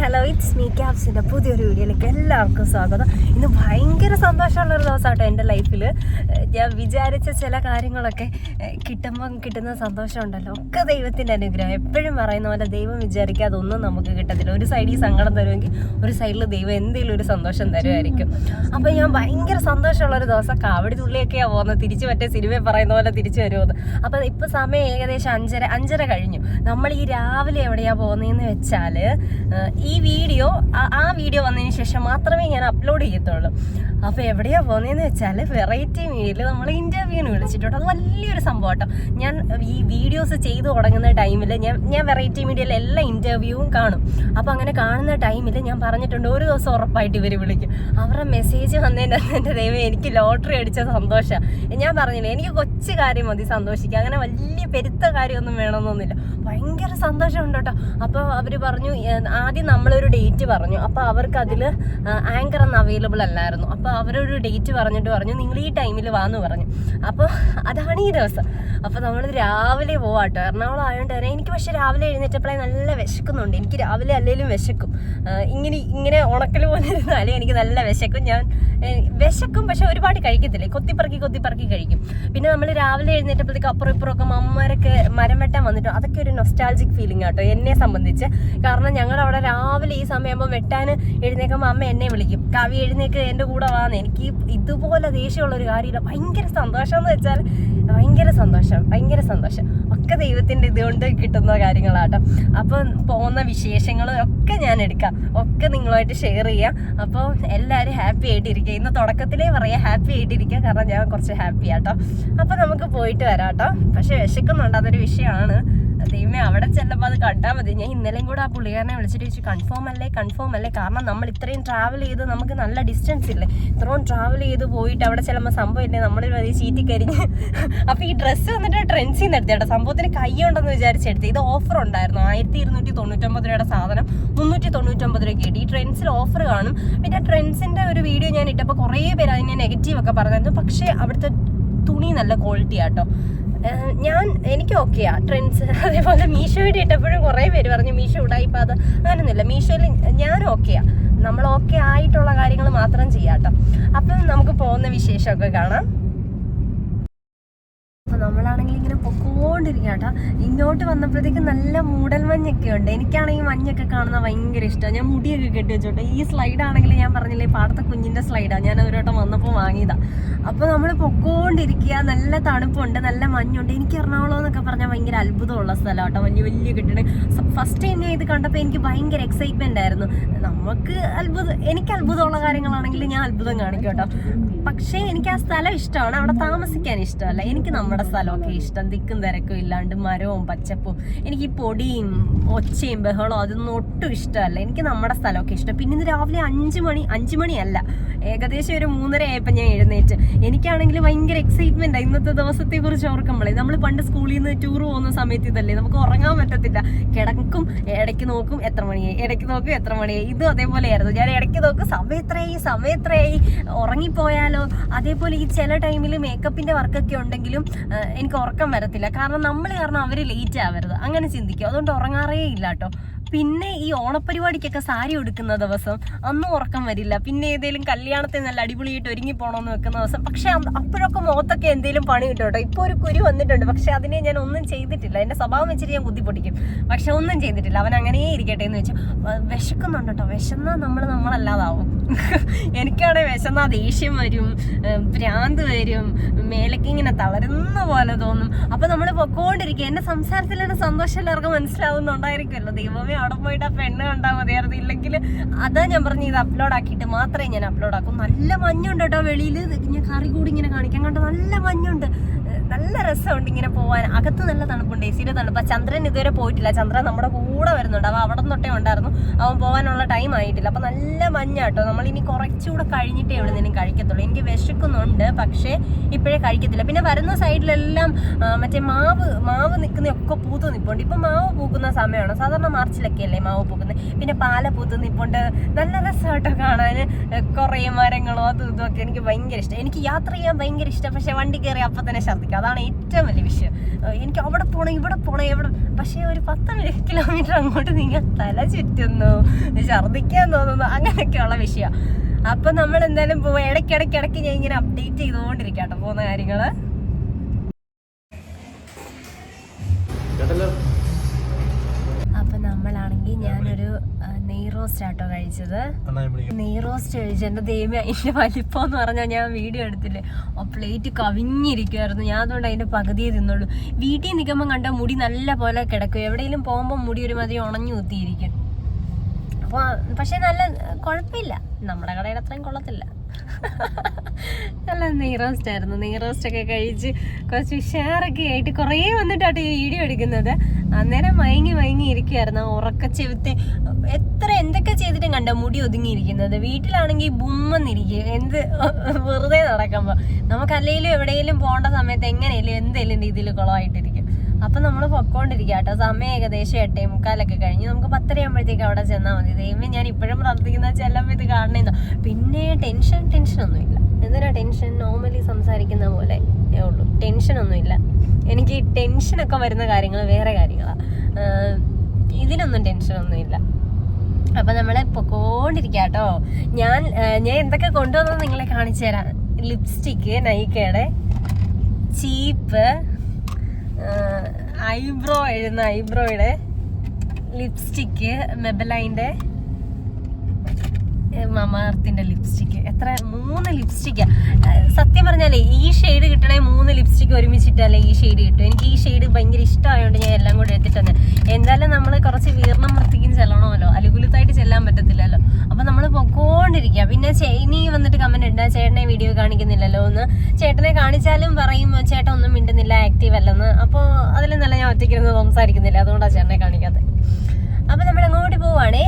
Hello, it's me ക്യാപ്സിൻ്റെ പുതിയൊരു വീഡിയോയിലേക്ക് എല്ലാവർക്കും സ്വാഗതം. ഇന്ന് ഭയങ്കര സന്തോഷമുള്ളൊരു ദിവസമാട്ടോ എൻ്റെ ലൈഫിൽ. ഞാൻ വിചാരിച്ച ചില കാര്യങ്ങളൊക്കെ കിട്ടുമ്പം കിട്ടുന്ന സന്തോഷം ഉണ്ടല്ലോ, ഒക്കെ ദൈവത്തിൻ്റെ അനുഗ്രഹം. എപ്പോഴും പറയുന്ന പോലെ ദൈവം വിചാരിക്കാതെ ഒന്നും നമുക്ക് കിട്ടത്തില്ല. ഒരു സൈഡിൽ സങ്കടം തരുമെങ്കിൽ ഒരു സൈഡിൽ ദൈവം എന്തെങ്കിലും ഒരു സന്തോഷം തരുമായിരിക്കും. അപ്പോൾ ഞാൻ ഭയങ്കര സന്തോഷമുള്ളൊരു ദിവസം. കാവടി തുള്ളിയൊക്കെയാണ് പോകുന്നത്, തിരിച്ച് മറ്റേ സിനിമയിൽ പറയുന്ന പോലെ തിരിച്ചു വരുമെന്ന്. അപ്പോൾ ഇപ്പോൾ സമയം ഏകദേശം 5:30 കഴിഞ്ഞു. നമ്മൾ ഈ രാവിലെ എവിടെയാണ് പോകുന്നതെന്ന് വെച്ചാൽ, ഈ വീഡിയോ ആ വീഡിയോ വന്നതിന് ശേഷം മാത്രമേ ഞാൻ അപ്ലോഡ് ചെയ്യത്തുള്ളൂ. അപ്പോൾ എവിടെയാണ് പോകുന്നതെന്ന് വെച്ചാൽ, വെറൈറ്റി മീഡിയയിൽ നമ്മൾ ഇൻ്റർവ്യൂവിന് വിളിച്ചിട്ടുണ്ട്. അത് വലിയൊരു സംഭവം കേട്ടോ. ഞാൻ ഈ വീഡിയോസ് ചെയ്തു തുടങ്ങുന്ന ടൈമിൽ ഞാൻ വെറൈറ്റി മീഡിയയിൽ എല്ലാ ഇൻ്റർവ്യൂവും കാണും. അപ്പോൾ അങ്ങനെ കാണുന്ന ടൈമിൽ ഞാൻ പറഞ്ഞിട്ടുണ്ട്, ഒരു ദിവസം ഉറപ്പായിട്ട് ഇവർ വിളിക്കും. അവരുടെ മെസ്സേജ് വന്നതിൻ്റെ എൻ്റെ ദൈവം, എനിക്ക് ലോട്ടറി അടിച്ച സന്തോഷമാണ്. ഞാൻ പറഞ്ഞില്ലേ, എനിക്ക് കൊച്ചു കാര്യം മതി സന്തോഷിക്കുക, അങ്ങനെ വലിയ പെരുത്ത കാര്യമൊന്നും വേണമെന്നൊന്നുമില്ല. ഭയങ്കര സന്തോഷമുണ്ട് കേട്ടോ. അപ്പോൾ അവർ പറഞ്ഞു, ആദ്യം നമ്മളൊരു ഡേറ്റ് പറഞ്ഞു. അപ്പോൾ അവർക്ക് അതിൽ ആങ്കർ ഒന്നും അവൈലബിൾ അല്ലായിരുന്നു. അപ്പോൾ അവരൊരു ഡേറ്റ് പറഞ്ഞിട്ട് പറഞ്ഞു, നിങ്ങൾ ഈ ടൈമിൽ വാന്ന് പറഞ്ഞു. അപ്പോൾ അതാണ് ഈ ദിവസം. അപ്പോൾ നമ്മൾ രാവിലെ പോവാട്ടോ. എറണാകുളം ആയതുകൊണ്ട് തന്നെ എനിക്ക് പക്ഷേ രാവിലെ എഴുന്നേറ്റപ്പോഴേ നല്ല വിശക്കുന്നുണ്ട്. എനിക്ക് രാവിലെ അല്ലെങ്കിലും വിശക്കും. ഇങ്ങനെ ഉണക്കൽ പോലെ ഇരുന്നാലും എനിക്ക് നല്ല വിശക്കും. ഞാൻ വിശക്കും, പക്ഷെ ഒരുപാട് കഴിക്കത്തില്ലേ, കൊത്തിപ്പറക്കി കഴിക്കും. പിന്നെ നമ്മൾ രാവിലെ എഴുന്നേറ്റപ്പോഴത്തേക്ക് അപ്പുറം ഇപ്പുറമൊക്കെ അമ്മമാരൊക്കെ മരം വെട്ടാൻ വന്നിട്ടോ. അതൊക്കെ ഒരു നൊസ്റ്റാൾജിക് ഫീലിംഗ് ആട്ടോ എന്നെ സംബന്ധിച്ച്. കാരണം ഞങ്ങളവിടെ രാവിലെ ഈ സമയമാകുമ്പോൾ വെട്ടാൻ എഴുന്നേക്കുമ്പോൾ അമ്മ എന്നെ വിളിക്കും, കവി എഴുന്നേക്ക് എൻ്റെ കൂടെ വാന്ന്. എനിക്ക് ഇതുപോലെ ദേഷ്യമുള്ളൊരു കാര്യമില്ല. ഭയങ്കര സന്തോഷം എന്ന് വെച്ചാൽ ഭയങ്കര സന്തോഷം ഒക്കെ ദൈവത്തിൻ്റെ ഇതുകൊണ്ട് കിട്ടുന്ന കാര്യങ്ങളാട്ടോ. അപ്പം പോകുന്ന വിശേഷങ്ങളും ഒക്കെ ഞാൻ എടുക്കാം, ഒക്കെ നിങ്ങളുമായിട്ട് ഷെയർ ചെയ്യാം. അപ്പോൾ എല്ലാവരും ഹാപ്പി ആയിട്ടിരിക്കുക. ഇന്ന് തുടക്കത്തിലേ പറയാം, ഹാപ്പി ആയിട്ടിരിക്കുക, കാരണം ഞാൻ കുറച്ച് ഹാപ്പി ആട്ടോ. അപ്പോൾ നമുക്ക് പോയിട്ട് വരാം കേട്ടോ. പക്ഷെ വിശക്കുന്നുണ്ട്, അതൊരു വിഷയമാണ്. ദൈവമേ, അവിടെ ചെല്ലുമ്പോൾ അത് കണ്ടാൽ മതി. ഞാൻ ഇന്നലെയും കൂടെ ആ പുള്ളിക്കാരനെ വിളിച്ചിട്ട് ചോദിച്ചു, കൺഫേം അല്ലേ, കാരണം നമ്മൾ ഇത്രയും ട്രാവൽ ചെയ്ത് നമുക്ക് നല്ല ഡിസ്റ്റൻസ് ഇല്ലേ, ഇത്രയും ട്രാവൽ ചെയ്ത് പോയിട്ട് അവിടെ ചെല്ലുമ്പോൾ സംഭവം ഇല്ലേ, നമ്മൾ വലിയ ചീറ്റി കരിഞ്ഞ്. അപ്പോൾ ഈ ഡ്രസ്സ് വന്നിട്ട് ട്രെൻഡ്സിൽ നിന്ന് എടുത്തേട്ടോ. സംഭവത്തിന് കൈ ഉണ്ടെന്ന് വിചാരിച്ചെടുത്ത്. ഇത് ഓഫർ ഉണ്ടായിരുന്നു, 1299 രൂപയുടെ സാധനം 399 രൂപയ്ക്ക് കിട്ടി. ഈ ട്രെൻഡ്സിൽ ഓഫർ കാണും. പിന്നെ ട്രെൻഡ്സിൻ്റെ ഒരു വീഡിയോ ഞാൻ ഇട്ടപ്പോൾ കുറേ പേര് അതിനെ നെഗറ്റീവ് ഒക്കെ പറഞ്ഞായിരുന്നു. പക്ഷേ അവിടുത്തെ തുണി നല്ല ക്വാളിറ്റി ആട്ടോ. എനിക്ക് ഓക്കെയാ ട്രെൻഡ്സ്. അതേപോലെ മീഷോയുടെ ഇട്ടപ്പോഴും കുറേ പേര് പറഞ്ഞു മീഷോ ഇടായിപ്പോൾ അത് അങ്ങനെയൊന്നുമില്ല. മീഷോയിൽ ഞാൻ ഓക്കെയാ. നമ്മൾ ഓക്കെ ആയിട്ടുള്ള കാര്യങ്ങൾ മാത്രം ചെയ്യാട്ടോ. അപ്പം നമുക്ക് പോകുന്ന വിശേഷമൊക്കെ കാണാം. അപ്പോൾ നമ്മളാണെങ്കിൽ ഇങ്ങനെ പൊക്കോണ്ടിരിക്കുക കേട്ടോ. ഇങ്ങോട്ട് വന്നപ്പോഴത്തേക്ക് നല്ല മൂടൽ മഞ്ഞൊക്കെ ഉണ്ട്. എനിക്കാണെങ്കിൽ മഞ്ഞൊക്കെ കാണുന്നത് ഭയങ്കര ഇഷ്ടമാണ്. ഞാൻ മുടിയൊക്കെ കെട്ടി വെച്ചോട്ടെ. ഈ സ്ലൈഡാണെങ്കിൽ ഞാൻ പറഞ്ഞില്ലേ, പാടത്തെ കുഞ്ഞിൻ്റെ സ്ലൈഡാണ്. ഞാൻ ഒരു വട്ടം വന്നപ്പോൾ വാങ്ങിയതാണ്. അപ്പോൾ നമ്മൾ പൊക്കോണ്ടിരിക്കുക. നല്ല തണുപ്പുണ്ട്, നല്ല മഞ്ഞുണ്ട്. എനിക്ക് എറണാകുളം എന്നൊക്കെ പറഞ്ഞാൽ ഭയങ്കര അത്ഭുതമുള്ള സ്ഥലം കേട്ടോ. വലിയ കെട്ടിടം. ഫസ്റ്റ് ടൈം ഞാൻ ഇത് കണ്ടപ്പോൾ എനിക്ക് ഭയങ്കര എക്സൈറ്റ്മെൻ്റ് ആയിരുന്നു. എനിക്ക് അത്ഭുതമുള്ള കാര്യങ്ങളാണെങ്കിൽ ഞാൻ അത്ഭുതം കാണിക്കും കേട്ടോ. പക്ഷേ എനിക്ക് ആ സ്ഥലം ഇഷ്ടമാണ്, അവിടെ താമസിക്കാൻ ഇഷ്ടമല്ല. എനിക്ക് നമ്മുടെ സ്ഥലമൊക്കെ ഇഷ്ടം, തിക്കും തിരക്കും ഇല്ലാണ്ട് മരവും പച്ചപ്പും. എനിക്ക് ഈ പൊടിയും ഒച്ചയും ബഹളവും അതൊന്നും ഒട്ടും ഇഷ്ടമല്ല. എനിക്ക് നമ്മുടെ സ്ഥലമൊക്കെ ഇഷ്ടം. പിന്നെ ഇന്ന് രാവിലെ 5 മണിയല്ല, ഏകദേശം ഒരു 3:30 ആയപ്പോൾ ഞാൻ എഴുന്നേറ്റ്. എനിക്കാണെങ്കിൽ ഭയങ്കര എക്സൈറ്റ്മെൻറ്റാണ് ഇന്നത്തെ ദിവസത്തെ കുറിച്ച് ഓർക്കുമ്പോഴേ. നമ്മൾ പണ്ട് സ്കൂളിൽ നിന്ന് ടൂർ പോകുന്ന സമയത്ത് ഇതല്ലേ, നമുക്ക് ഉറങ്ങാൻ പറ്റത്തില്ല. കിടക്കും, ഇടയ്ക്ക് നോക്കും എത്ര മണിയായി. ഇതും അതേപോലെയായിരുന്നു. ഞാൻ ഇടയ്ക്ക് നോക്കും സമയം എത്രയായി, ഉറങ്ങിപ്പോയാലോ. അതേപോലെ ഈ ചില ടൈമിൽ മേക്കപ്പിൻ്റെ വർക്കൊക്കെ ഉണ്ടെങ്കിലും എനിക്ക് ഉറക്കം വരത്തില്ല. കാരണം അവർ ലേറ്റ് ആവരുത്, അങ്ങനെ ചിന്തിക്കും. അതുകൊണ്ട് ഉറങ്ങാറേ ഇല്ല കേട്ടോ. പിന്നെ ഈ ഓണപ്പരിപാടിക്കൊക്കെ സാരി ഉടുക്കുന്ന ദിവസം അന്നും ഉറക്കം വരില്ല. പിന്നെ ഏതെങ്കിലും കല്യാണത്തിന് നല്ല അടിപൊളിയായിട്ട് ഒരുങ്ങി പോകണമെന്ന് വെക്കുന്ന ദിവസം. പക്ഷെ അപ്പോഴൊക്കെ മുഖത്തൊക്കെ എന്തെങ്കിലും പണി കിട്ടും കേട്ടോ. ഇപ്പോൾ ഒരു കുരു വന്നിട്ടുണ്ട്, പക്ഷെ അതിനെ ഞാൻ ഒന്നും ചെയ്തിട്ടില്ല. എൻ്റെ സ്വഭാവം വെച്ചിട്ട് ഞാൻ കുത്തിപ്പൊട്ടിക്കും, പക്ഷെ ഒന്നും ചെയ്തിട്ടില്ല. അവൻ അങ്ങനെ ഇരിക്കട്ടെ എന്ന് വെച്ചു. വിശക്കുന്നുണ്ട് കേട്ടോ. വിശന്നാൽ നമ്മളല്ലാതാവും. എനിക്കാണെങ്കിൽ വിശന്നാൽ ദേഷ്യം വരും, ഭ്രാന്ത് വരും, മേലക്ക് ഇങ്ങനെ തളരുന്ന പോലെ തോന്നും. അപ്പോൾ നമ്മൾ പൊക്കോണ്ടിരിക്കുക. എൻ്റെ സംസാരത്തിൽ തന്നെ സന്തോഷം എല്ലാവർക്കും മനസ്സിലാവുന്നുണ്ടായിരിക്കുമല്ലോ. ദൈവമേ, അവിടെ പോയിട്ട് ആ പെണ്ണ് കണ്ടാൽ മതിയായിരുന്നു. ഇല്ലെങ്കിൽ അതാ ഞാൻ പറഞ്ഞു, ഇത് അപ്ലോഡ് ആക്കിയിട്ട് മാത്രമേ ഞാൻ അപ്ലോഡ് ആക്കും. നല്ല മഞ്ഞുണ്ട് കേട്ടോ വെളിയിൽ. ഞാൻ കറി കൂടി ഇങ്ങനെ കാണിക്കാൻ കണ്ടോ, നല്ല മഞ്ഞുണ്ട്, നല്ല രസമുണ്ട് ഇങ്ങനെ പോകാൻ. അകത്ത് നല്ല തണുപ്പുണ്ട്, എസിയുടെ തണുപ്പ്. ചന്ദ്രൻ ഇതുവരെ പോയിട്ടില്ല. ചന്ദ്രൻ നമ്മുടെ കൂടെ വരുന്നുണ്ട്. അവൻ അവിടെ തൊട്ടേ ഉണ്ടായിരുന്നു. അവൻ പോകാനുള്ള ടൈം ആയിട്ടില്ല. അപ്പം നല്ല മഞ്ഞാട്ടോ. നമ്മളിനി കുറച്ചുകൂടെ കഴിഞ്ഞിട്ടേ എവിടെ നിന്നും കഴിക്കത്തുള്ളൂ. എനിക്ക് വിശക്കുന്നുണ്ട്, പക്ഷേ ഇപ്പോഴേ കഴിക്കത്തില്ല. പിന്നെ വരുന്ന സൈഡിലെല്ലാം മറ്റേ മാവ് നിൽക്കുന്നതൊക്കെ പൂത്ത് നിൽപ്പുണ്ട്. ഇപ്പം മാവ് പൂക്കുന്ന സമയമാണ്. സാധാരണ മാർച്ചിലൊക്കെ അല്ലേ മാവ് പൂക്കുന്നത്. പിന്നെ പാല പൂത്ത് നിപ്പുണ്ട്. നല്ല രസമായിട്ടോ കാണാൻ. കുറേ മരങ്ങളോ അതും ഇതുമൊക്കെ എനിക്ക് ഭയങ്കര ഇഷ്ടം. എനിക്ക് യാത്ര ചെയ്യാൻ ഭയങ്കര ഇഷ്ടം. പക്ഷെ വണ്ടി കയറി അപ്പം തന്നെ ഛർദ്ദിക്കും. അതാണ് ഏറ്റവും വലിയ വിഷയം. എനിക്ക് അവിടെ പോകണം ഇവിടെ പോകണം എവിടെ. പക്ഷേ ഒരു 10 കിലോമീറ്റർ അങ്ങോട്ട് നീങ്ങാൻ തല ചുറ്റുന്നു, ഛർദ്ദിക്കാൻ തോന്നുന്നു, അങ്ങനെയൊക്കെയുള്ള വിഷയം. അപ്പം നമ്മൾ എന്തായാലും പോവാം. ഇടയ്ക്കിടയ്ക്ക് ഞാൻ ഇങ്ങനെ അപ്ഡേറ്റ് ചെയ്തുകൊണ്ടിരിക്കാം കേട്ടോ പോകുന്ന കാര്യങ്ങൾ. അപ്പൊ നമ്മളാണെങ്കിൽ ഞാനൊരു നെയ് റോസ്റ്റ് ആട്ടോ കഴിച്ചത്. നെയ് റോസ്റ്റ് കഴിച്ചു. എന്റെ ദൈവം അതിന്റെ വലിപ്പം എന്ന് പറഞ്ഞാൽ ഞാൻ വീഡിയോ എടുത്തില്ലേ, ആ പ്ലേറ്റ് കവിഞ്ഞിരിക്കുമായിരുന്നു. ഞാൻ അതുകൊണ്ട് അതിന്റെ പകുതിയെ തിന്നുള്ളൂ. വീട്ടിൽ നിൽക്കുമ്പോൾ കണ്ട മുടി നല്ല പോലെ കിടക്കും. എവിടെയെങ്കിലും പോകുമ്പോൾ മുടി ഒരുമാതിരി ഉണഞ്ഞു കുത്തിയിരിക്കും. അപ്പോൾ പക്ഷെ നല്ല കുഴപ്പമില്ല, നമ്മുടെ കടയുടെ അത്രയും കൊള്ളത്തില്ല. നല്ല നെയ് റോസ്റ്റ് ആയിരുന്നു. നെയ് റോസ്റ്റ് ഒക്കെ കഴിച്ച് കുറച്ച് ഉഷാറൊക്കെ ആയിട്ട് കുറേ വന്നിട്ടാട്ടോ ഈ വീഡിയോ എടുക്കുന്നത്. അന്നേരം മയങ്ങി ഇരിക്കുമായിരുന്നു. ഉറക്കച്ചെവിത്തെ എന്തൊക്കെ ചെയ്തിട്ടും കണ്ട മുടി ഒതുങ്ങിയിരിക്കുന്നത്. വീട്ടിലാണെങ്കിൽ ബുമ്മെന്നിരിക്കും. വെറുതെ നടക്കുമ്പോൾ നമുക്കല്ലെങ്കിലും എവിടെയെങ്കിലും പോകേണ്ട സമയത്ത് എങ്ങനെയല്ലേ എന്തെങ്കിലും രീതിയിൽ കുളമായിട്ടിരിക്കും. അപ്പം നമ്മൾ പൊക്കോണ്ടിരിക്കുക കേട്ടോ. സമയം ഏകദേശം 8:45 കഴിഞ്ഞ്. നമുക്ക് 10 ആകുമ്പോഴത്തേക്ക് അവിടെ ചെന്നാൽ മതി. ദൈവമേ, ഞാൻ ഇപ്പോഴും പ്രാർത്ഥിക്കുന്ന ചെല്ലുമ്പോൾ ഇത് കാണുന്നതോ. പിന്നെ ടെൻഷനൊന്നുമില്ല. എന്തിനാ ടെൻഷൻ? നോർമലി സംസാരിക്കുന്ന പോലെ ഉള്ളൂ, ടെൻഷനൊന്നുമില്ല. എനിക്ക് ടെൻഷനൊക്കെ വരുന്ന കാര്യങ്ങൾ വേറെ കാര്യങ്ങളാണ്. ഇതിനൊന്നും ടെൻഷനൊന്നുമില്ല. അപ്പം നമ്മളെ പൊക്കോണ്ടിരിക്കുക കേട്ടോ. ഞാൻ എന്തൊക്കെ കൊണ്ടുവന്നത് നിങ്ങളെ കാണിച്ചു തരാം. ലിപ്സ്റ്റിക്ക് നൈക്കയുടെ, ചീപ്പ്, ഐബ്രോയുടെ ലിപ്സ്റ്റിക്ക്, മെബലൈൻ്റെ, മമാർത്തിൻ്റെ ലിപ്സ്റ്റിക്ക്. 3 ലിപ്സ്റ്റിക്കാ. സത്യം പറഞ്ഞാലേ ഈ ഷെയ്ഡ് കിട്ടണേ 3 ലിപ്സ്റ്റിക്ക് ഒരുമിച്ചിട്ടല്ലേ ഈ ഷെയ്ഡ് കിട്ടും. എനിക്ക് ഈ ഷെയ്ഡ് ഭയങ്കര ഇഷ്ടമായതുകൊണ്ട് ഞാൻ എല്ലാം കൂടെ എടുത്തിട്ടുണ്ട്. എന്തായാലും നമ്മൾ കുറച്ച് വീർണം വൃത്തിക്കും ചെല്ലണമല്ലോ, അലുകുലത്തായിട്ട് ചെല്ലാൻ പറ്റത്തില്ലല്ലോ. അപ്പം നമ്മൾ പൊക്കോണ്ടിരിക്കുക. പിന്നെ ഇനി വന്നിട്ട് കമന്റ് ഇട്ടാ ചേട്ടനെ വീഡിയോ കാണിക്കുന്നില്ലല്ലോ എന്ന്. ചേട്ടനെ കാണിച്ചാലും പറയും ചേട്ടൻ ഒന്നും മിണ്ടുന്നില്ല, ആക്റ്റീവ് അല്ലെന്ന്. അപ്പോൾ അതിൽ നല്ല ഞാൻ ഒറ്റയ്ക്കിരുന്ന് സംസാരിക്കുന്നില്ല, അതുകൊണ്ടാണ് ചേട്ടനെ കാണിക്കാത്തത്. അപ്പം നമ്മൾ അങ്ങോട്ട് പോവാണേ.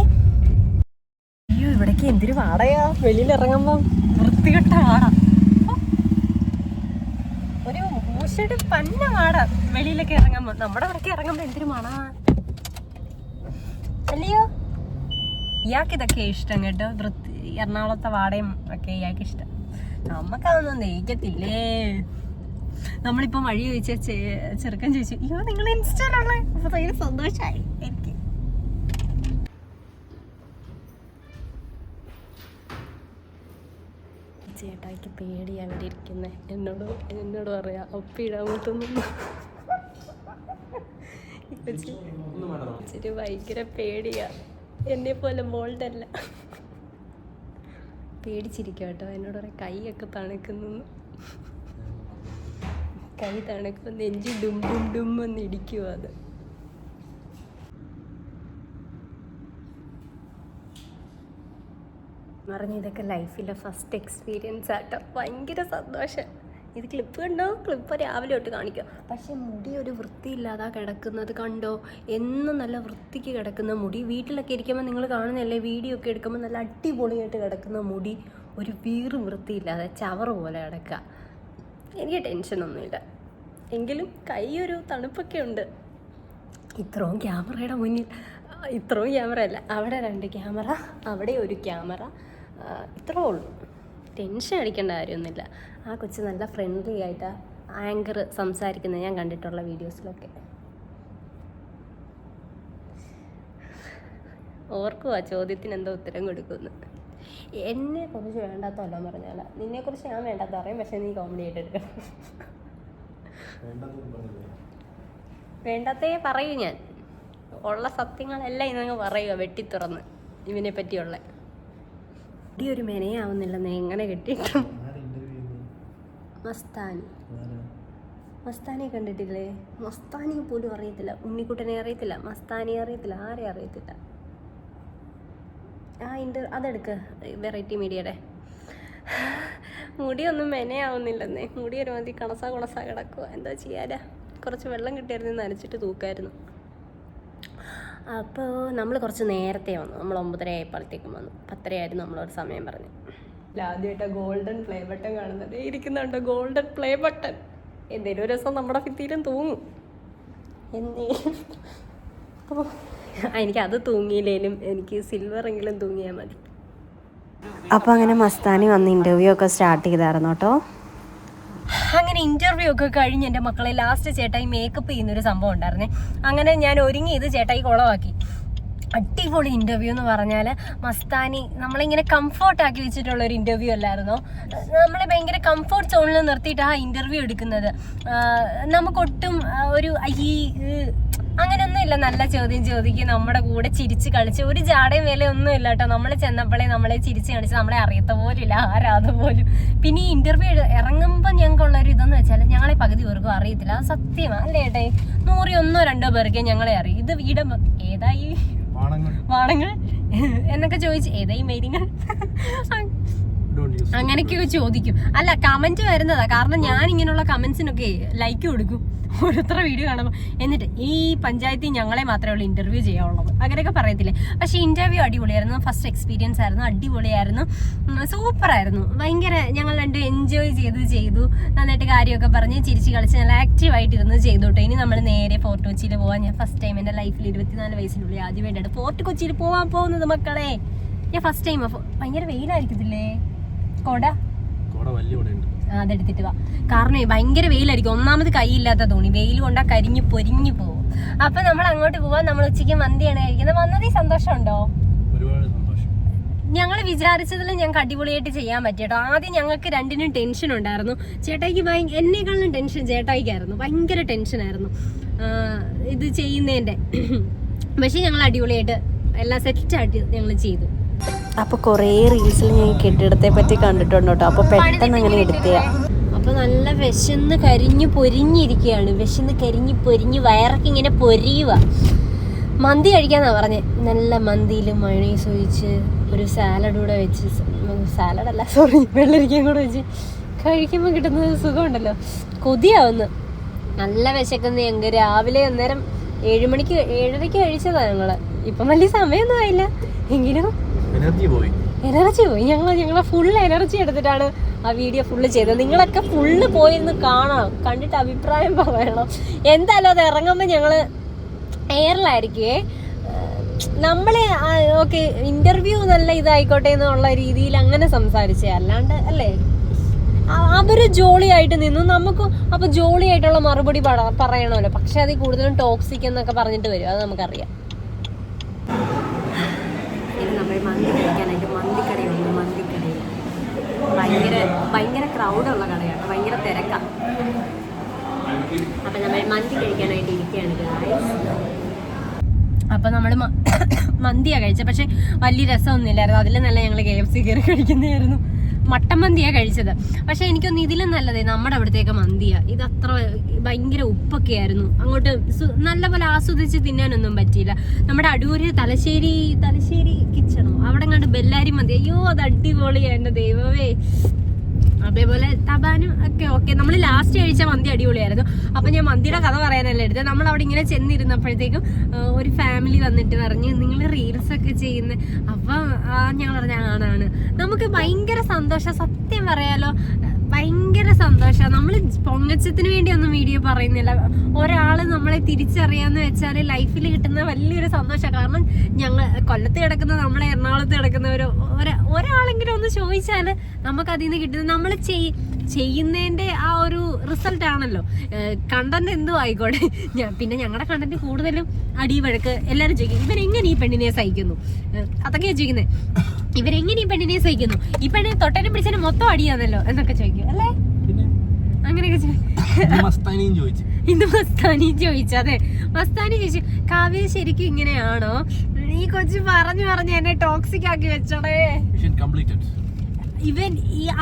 അയ്യോ, ഇവിടേക്ക് എന്തൊരു വാടയാ. വെളിയിലിറങ്ങുമ്പോൾ വൃത്തികെട്ട വാട, ഒരു മൂശയുടെ പന്ന വാട വെളിയിലൊക്കെ ഇറങ്ങുമ്പോൾ. നമ്മുടെ ഇവിടേക്ക് ഇറങ്ങുമ്പോൾ എന്തൊരു മണാ അല്ലയോ. ഇയാൾക്ക് ഇതൊക്കെ ഇഷ്ടം കേട്ടോ, എറണാകുളത്തെ വാടയും ഒക്കെ ഇയാൾക്ക് ഇഷ്ടം. നമുക്കതൊന്നും നെയ്ക്കത്തില്ലേ. നമ്മളിപ്പോൾ വഴി ചോദിച്ച ചെറുക്കൻ ചോദിച്ചു, അയ്യോ നിങ്ങൾ ഇൻസ്റ്റയിലുള്ള. അപ്പോൾ ഭയങ്കര സന്തോഷമായി എനിക്ക്. ചേട്ടായിക്ക് പേടിയാ അവിടെ ഇരിക്കുന്നത്. എന്നോട് പറയാ ഒപ്പിടാൻ പറ്റുന്നു. ഇച്ചിരി ഭയങ്കര പേടിയാ, എന്നെ പോലെ ബോൾഡല്ല. പേടിച്ചിരിക്കും കേട്ടോ. എന്നോട് പറയാം കൈയൊക്കെ തണുക്കുന്നു. കൈ തണുക്കുമ്പോൾ നെഞ്ചി ഡും എന്ന് ഇടിക്കുമോ. അത് പറഞ്ഞ ഇതൊക്കെ ലൈഫിലെ ഫസ്റ്റ് എക്സ്പീരിയൻസ് ആട്ടോ. ഭയങ്കര സന്തോഷം. ഇത് ക്ലിപ്പ് കണ്ടോ? ക്ലിപ്പ് രാവിലെ തൊട്ട് കാണിക്കും. പക്ഷെ മുടി ഒരു വൃത്തിയില്ലാതാ കിടക്കുന്നത് കണ്ടോ. എന്നും നല്ല വൃത്തിക്ക് കിടക്കുന്ന മുടി. വീട്ടിലൊക്കെ ഇരിക്കുമ്പോൾ നിങ്ങൾ കാണുന്നതല്ലേ, വീഡിയോ ഒക്കെ എടുക്കുമ്പോൾ നല്ല അടിപൊളിയായിട്ട് കിടക്കുന്ന മുടി ഒരു വൃത്തിയില്ലാതെ ചവറ് പോലെ കിടക്കുക. എനിക്ക് ടെൻഷനൊന്നുമില്ല. എങ്കിലും കൈ ഒരു തണുപ്പൊക്കെ ഉണ്ട്. ഇത്രയും ക്യാമറയുടെ മുന്നിൽ, ഇത്രയും ക്യാമറ അല്ല, അവിടെ 2 ക്യാമറ, അവിടെ ഒരു ക്യാമറ, ഇത്രേ ഉള്ളൂ. ടെൻഷൻ അടിക്കേണ്ട കാര്യമൊന്നുമില്ല. ആ കൊച്ച് നല്ല ഫ്രണ്ട്ലി ആയിട്ട് ആങ്കർ സംസാരിക്കുന്നത് ഞാൻ കണ്ടിട്ടുള്ള വീഡിയോസിലൊക്കെ. ഓർക്കുവാ ചോദ്യത്തിന് എന്തോ ഉത്തരം കൊടുക്കുമെന്ന്. എന്നെ കുറിച്ച് വേണ്ടാത്തല്ലോ പറഞ്ഞാൽ, നിന്നെക്കുറിച്ച് ഞാൻ വേണ്ടാത്ത പറയും. പക്ഷെ നീ കോമഡി ആയിട്ട് എടുക്കണം. വേണ്ടാത്തേ പറയൂ. ഞാൻ ഉള്ള സത്യങ്ങളെല്ലാം ഇന്നങ്ങ് പറയുക വെട്ടി തുറന്ന്. ഇവനെ പറ്റിയുള്ള ഒരു മെനയാവുന്നില്ലെന്ന് എങ്ങനെ കെട്ടിയിട്ടും. മസ്താനി കണ്ടിട്ടില്ലേ? മസ്താനി പോലും അറിയത്തില്ല. ഉണ്ണിക്കുട്ടനെ അറിയത്തില്ല, മസ്താനി അറിയത്തില്ല, ആരെ അറിയത്തില്ല. അതെടുക്ക്, വെറൈറ്റി മീഡിയയുടെ. മുടിയൊന്നും മെനയാവുന്നില്ലെന്നേ. മുടി ഒരുമാതിരി കണസാ കിടക്കുക. എന്താ ചെയ്യാനാ? കുറച്ച് വെള്ളം കിട്ടിയായിരുന്നു, നനച്ചിട്ട് തൂക്കായിരുന്നു. അപ്പോൾ നമ്മൾ കുറച്ച് നേരത്തെ വന്നു. നമ്മൾ 9:30 ആയപ്പോഴത്തേക്കും വന്നു. 10:30 ആയിരുന്നു നമ്മളൊരു സമയം പറഞ്ഞു. ആദ്യമായിട്ടാണ് ഗോൾഡൻ പ്ലേ ബട്ടൺ കാണുന്നത്. ഇരിക്കുന്നുണ്ടോ ഗോൾഡൻ പ്ലേ ബട്ടൺ? എന്തെങ്കിലും ഒരു ദിവസം നമ്മുടെ ഭിത്തിയിലും തൂങ്ങും. എനിക്കത് തൂങ്ങിയില്ലേലും എനിക്ക് സിൽവറെങ്കിലും തൂങ്ങിയാൽ മതി. അപ്പോൾ അങ്ങനെ മസ്താനി വന്ന് ഇൻ്റർവ്യൂ ഒക്കെ സ്റ്റാർട്ട് ചെയ്തായിരുന്നു കേട്ടോ. അങ്ങനെ ഇൻ്റർവ്യൂ ഒക്കെ കഴിഞ്ഞ് എൻ്റെ മക്കളെ ലാസ്റ്റ് ചേട്ടായി മേക്കപ്പ് ചെയ്യുന്നൊരു സംഭവം ഉണ്ടായിരുന്നേ. അങ്ങനെ ഞാൻ ഒരുങ്ങി ഇത് ചേട്ടായി കുളമാക്കി. അടിപൊളി ഇൻ്റർവ്യൂ എന്ന് പറഞ്ഞാൽ മസ്താനി നമ്മളിങ്ങനെ കംഫർട്ടാക്കി വെച്ചിട്ടുള്ളൊരു ഇൻ്റർവ്യൂ അല്ലായിരുന്നോ. നമ്മളെ ഭയങ്കര കംഫർട്ട് സോണിൽ നിർത്തിയിട്ട് ആ ഇൻ്റർവ്യൂ എടുക്കുന്നത്. നമുക്കൊട്ടും ഒരു അങ്ങനെയൊന്നും ഇല്ല. നല്ല ചോദ്യം ചോദിക്കും, നമ്മുടെ കൂടെ ചിരിച്ച് കളിച്ച്, ഒരു ജാടയും വിലയൊന്നും ഇല്ല കേട്ടോ. നമ്മൾ ചെന്നപ്പോഴേ നമ്മളെ ചിരിച്ച് കളിച്ച് നമ്മളെ അറിയത്ത പോലില്ല, ആരാത് പോലും. പിന്നെ ഈ ഇൻ്റർവ്യൂ ഇറങ്ങുമ്പോൾ ഞങ്ങൾക്കുള്ളൊരു ഇതെന്ന് വെച്ചാൽ ഞങ്ങളെ പകുതി പേർക്കും അറിയത്തില്ല. അത് സത്യമാണ് അല്ലേ ഏട്ടേ? 100-2 പേർക്കേ ഞങ്ങളെ അറിയും. ഇത് വീട് ഏതായി വാണങ്ങൾ എന്നൊക്കെ ചോദിച്ച് ഏതായി മേരിങ്ങൾ അങ്ങനെയൊക്കെ ചോദിക്കും. അല്ല, കമന്റ് വരുന്നതാ. കാരണം ഞാൻ ഇങ്ങനെയുള്ള കമന്റ്സിനൊക്കെ ലൈക്ക് കൊടുക്കും ഓരോരുത്തരുടെ വീഡിയോ കാണുമ്പോൾ. എന്നിട്ട് ഈ പഞ്ചായത്തിൽ ഞങ്ങളെ മാത്രമേ ഉള്ളൂ ഇന്റർവ്യൂ ചെയ്യാനുള്ളത് അങ്ങനെയൊക്കെ പറയത്തില്ലേ. പക്ഷെ ഇന്റർവ്യൂ അടിപൊളിയായിരുന്നു. ഫസ്റ്റ് എക്സ്പീരിയൻസ് ആയിരുന്നു, അടിപൊളിയായിരുന്നു, സൂപ്പറായിരുന്നു. ഭയങ്കര ഞങ്ങൾ രണ്ടും എൻജോയ് ചെയ്തു നന്നായിട്ട് കാര്യമൊക്കെ പറഞ്ഞ് ചിരിച്ച് കളിച്ച് നല്ല ആക്റ്റീവായിട്ടിരുന്ന് ചെയ്തോട്ടെ. ഇനി നമ്മൾ നേരെ ഫോർട്ട് കൊച്ചിയിൽ പോകാൻ. ഞാൻ ഫസ്റ്റ് ടൈം എൻ്റെ ലൈഫിൽ 24 വയസ്സിനുള്ളിൽ ആദ്യമായിട്ടാണ് ഫോർട്ട് കൊച്ചിയിൽ പോകാൻ പോകുന്നത് മക്കളെ. ഞാൻ ഫസ്റ്റ് ടൈം. ഭയങ്കര വെയിലായിരിക്കത്തില്ലേ? കൊട അതെടുത്തിട്ട് വാ. കാരണം ഭയങ്കര വെയിലായിരിക്കും. ഒന്നാമത് കൈയില്ലാത്ത തുണി, വെയിൽ കൊണ്ടാ കരിഞ്ഞു പൊരിഞ്ഞു പോകും. അപ്പൊ നമ്മൾ അങ്ങോട്ട് പോവാൻ. നമ്മൾ ഉച്ചയ്ക്ക് മന്തിയാണ് കഴിക്കുന്നത്. വന്നതിൽ സന്തോഷമുണ്ടോ? ഞങ്ങൾ വിചാരിച്ചതിൽ ഞങ്ങൾക്ക് അടിപൊളിയായിട്ട് ചെയ്യാൻ പറ്റിട്ടോ. ആദ്യം ഞങ്ങൾക്ക് രണ്ടിനും ടെൻഷൻ ഉണ്ടായിരുന്നു. ചേട്ടായിക്ക് എന്നെക്കാളും ടെൻഷൻ ചേട്ടായിക്കായിരുന്നു. ഭയങ്കര ടെൻഷനായിരുന്നു ഇത് ചെയ്യുന്നതിന്റെ. പക്ഷെ ഞങ്ങൾ അടിപൊളിയായിട്ട് എല്ലാം സെറ്റായിട്ട് ഞങ്ങൾ ചെയ്തു. അപ്പോൾ കുറേ റീൽസിൽ ഞാൻ കെട്ടിടത്തെ പറ്റി കണ്ടിട്ടുണ്ട് കേട്ടോ. അപ്പോൾ പെട്ടെന്ന് അങ്ങനെ എടുത്തയാ. അപ്പോൾ നല്ല വിശന്ന് കരിഞ്ഞു പൊരിഞ്ഞിരിക്കുകയാണ്. വിശന്ന് കരിഞ്ഞു പൊരിഞ്ഞ് വയറൊക്കെ ഇങ്ങനെ പൊരിയുക. മന്തി കഴിക്കാന്നാ പറഞ്ഞേ. നല്ല മന്തിയിൽ മയോണൈസ് ഒഴിച്ച് ഒരു സാലഡ് കൂടെ വെച്ച്, സാലഡല്ല സോറി വെള്ളരിക്കയും കൂടെ വെച്ച് കഴിക്കുമ്പോൾ കിട്ടുന്ന സുഖമുണ്ടല്ലോ. കൊതിയാവുന്നു. നല്ല വിശക്കുന്ന ഞങ്ങൾക്ക്. രാവിലെ അന്നേരം 7:30 കഴിച്ചതാണ് ഞങ്ങള്. ഇപ്പം വലിയ സമയമൊന്നും ആയില്ല, എങ്കിലും എനർജി പോയി. ഞങ്ങളെ ഫുള്ള് എനർജി എടുത്തിട്ടാണ് ആ വീഡിയോ ഫുള്ള് ചെയ്തത്. നിങ്ങളൊക്കെ ഫുള്ള് പോയിരുന്ന് കാണണം, കണ്ടിട്ട് അഭിപ്രായം പറയണം. എന്തായാലും അത് ഇറങ്ങുമ്പോൾ ഞങ്ങള് എയറിലായിരിക്കുവേ. നമ്മളെ ഓക്കെ ഇന്റർവ്യൂ നല്ല ഇതായിക്കോട്ടെ എന്നുള്ള രീതിയിൽ അങ്ങനെ സംസാരിച്ചേ, അല്ലാണ്ട് അല്ലേ. അവര് ജോളിയായിട്ട് നിന്നു, നമുക്ക് അപ്പൊ ജോളിയായിട്ടുള്ള മറുപടി പറയണമല്ലോ. പക്ഷെ അതിൽ കൂടുതലും ടോക്സിക് എന്നൊക്കെ പറഞ്ഞിട്ട് വരും, അത് നമുക്കറിയാം. നമ്മൾ മന്തി കഴിക്കാനായിട്ട് മന്തിക്കടയുണ്ട്. മന്തിക്കടയിൽ ഭയങ്കര ക്രൗഡുള്ള കടയാണ്, ഭയങ്കര തിരക്കാണ്. അപ്പം നമ്മൾ മന്തി കഴിക്കാനായിട്ട് ഇരിക്കുകയാണ്. അപ്പം നമ്മൾ മന്തിയാണ് കഴിച്ചത്. പക്ഷെ വലിയ രസമൊന്നുമില്ലായിരുന്നു. അതിൽ നല്ല ഞങ്ങൾ KFC കയറി കഴിക്കുന്നതായിരുന്നു. മട്ടൻ മന്തിയാണ് കഴിച്ചത്. പക്ഷെ എനിക്കൊന്നും ഇതിലും നല്ലതേ നമ്മുടെ അവിടത്തേക്ക് മന്തിയാണ്. ഇത് അത്ര ഭയങ്കര ഉപ്പൊക്കെ ആയിരുന്നു. അങ്ങോട്ട് നല്ലപോലെ ആസ്വദിച്ച് തിന്നാനൊന്നും പറ്റിയില്ല. നമ്മുടെ അടൂര് തലശ്ശേരി കിച്ചണോ അവിടെ കണ്ട് ബെല്ലാരി മന്തി, അയ്യോ അത് അടിപൊളിയാണ് എൻ്റെ ദൈവമേ. അതേപോലെ തബാനും ഒക്കെ ഓക്കെ. നമ്മൾ ലാസ്റ്റ് കഴിച്ച മന്തി അടിപൊളിയായിരുന്നു. അപ്പം ഞാൻ മന്തിയുടെ കഥ പറയാനല്ല എടുത്തത്. നമ്മൾ അവിടെ ഇങ്ങനെ ചെന്നിരുന്നപ്പോഴത്തേക്കും ഒരു ഫാമിലി വന്നിട്ട് പറഞ്ഞ് നിങ്ങൾ റീൽസ് ഒക്കെ ചെയ്യുന്നത്. അപ്പം ഞങ്ങൾ പറഞ്ഞ ആണാണ്. നമുക്ക് ഭയങ്കര സന്തോഷം, സത്യം പറയാലോ, ഭയങ്കര സന്തോഷം. നമ്മൾ പൊങ്ങച്ചത്തിന് വേണ്ടി ഒന്നും വീഡിയോ പറയുന്നില്ല. ഒരാള് നമ്മളെ തിരിച്ചറിയാന്ന് വെച്ചാൽ ലൈഫിൽ കിട്ടുന്ന വലിയൊരു സന്തോഷമാണ്. കാരണം ഞങ്ങൾ കൊല്ലത്ത് കിടക്കുന്ന, നമ്മളെ എറണാകുളത്ത് കിടക്കുന്ന ഒരാളെങ്കിലും ഒന്ന് ചോദിച്ചാൽ നമുക്ക് അതിൽ നിന്ന് കിട്ടുന്നത് നമ്മൾ ചെയ്യുന്നതിന്റെ ആ ഒരു റിസൾട്ട് ആണല്ലോ. കണ്ടന്റ് എന്തോ ആയിക്കോട്ടെ. പിന്നെ ഞങ്ങളുടെ കണ്ടന്റ് കൂടുതലും അടിവഴക്ക്. എല്ലാവരും ചോദിക്കും ഇവരെങ്ങനെ ഈ പെണ്ണിനെ സഹിക്കുന്നു, അതൊക്കെയാ ചോദിക്കുന്നത്. ഇവരെങ്ങനെ ഈ പെണ്ണിനെ സഹിക്കുന്നു, ഈ പെണ്ണിനെ തൊട്ടനും പിടിച്ചതിന് മൊത്തം അടിയാന്നല്ലോ എന്നൊക്കെ ചോദിക്കും അല്ലേ. അങ്ങനെയൊക്കെ ഇന്ന് മസ്താനിയും ചോദിച്ചു. അതെ, മസ്താനി ചോദിച്ചു കാവ്യ ശരിക്കും ഇങ്ങനെയാണോ? ഈ കൊച്ചു പറഞ്ഞു എന്നെ ടോക്സിക് ആക്കി വെച്ചോടേ. ഇവൻ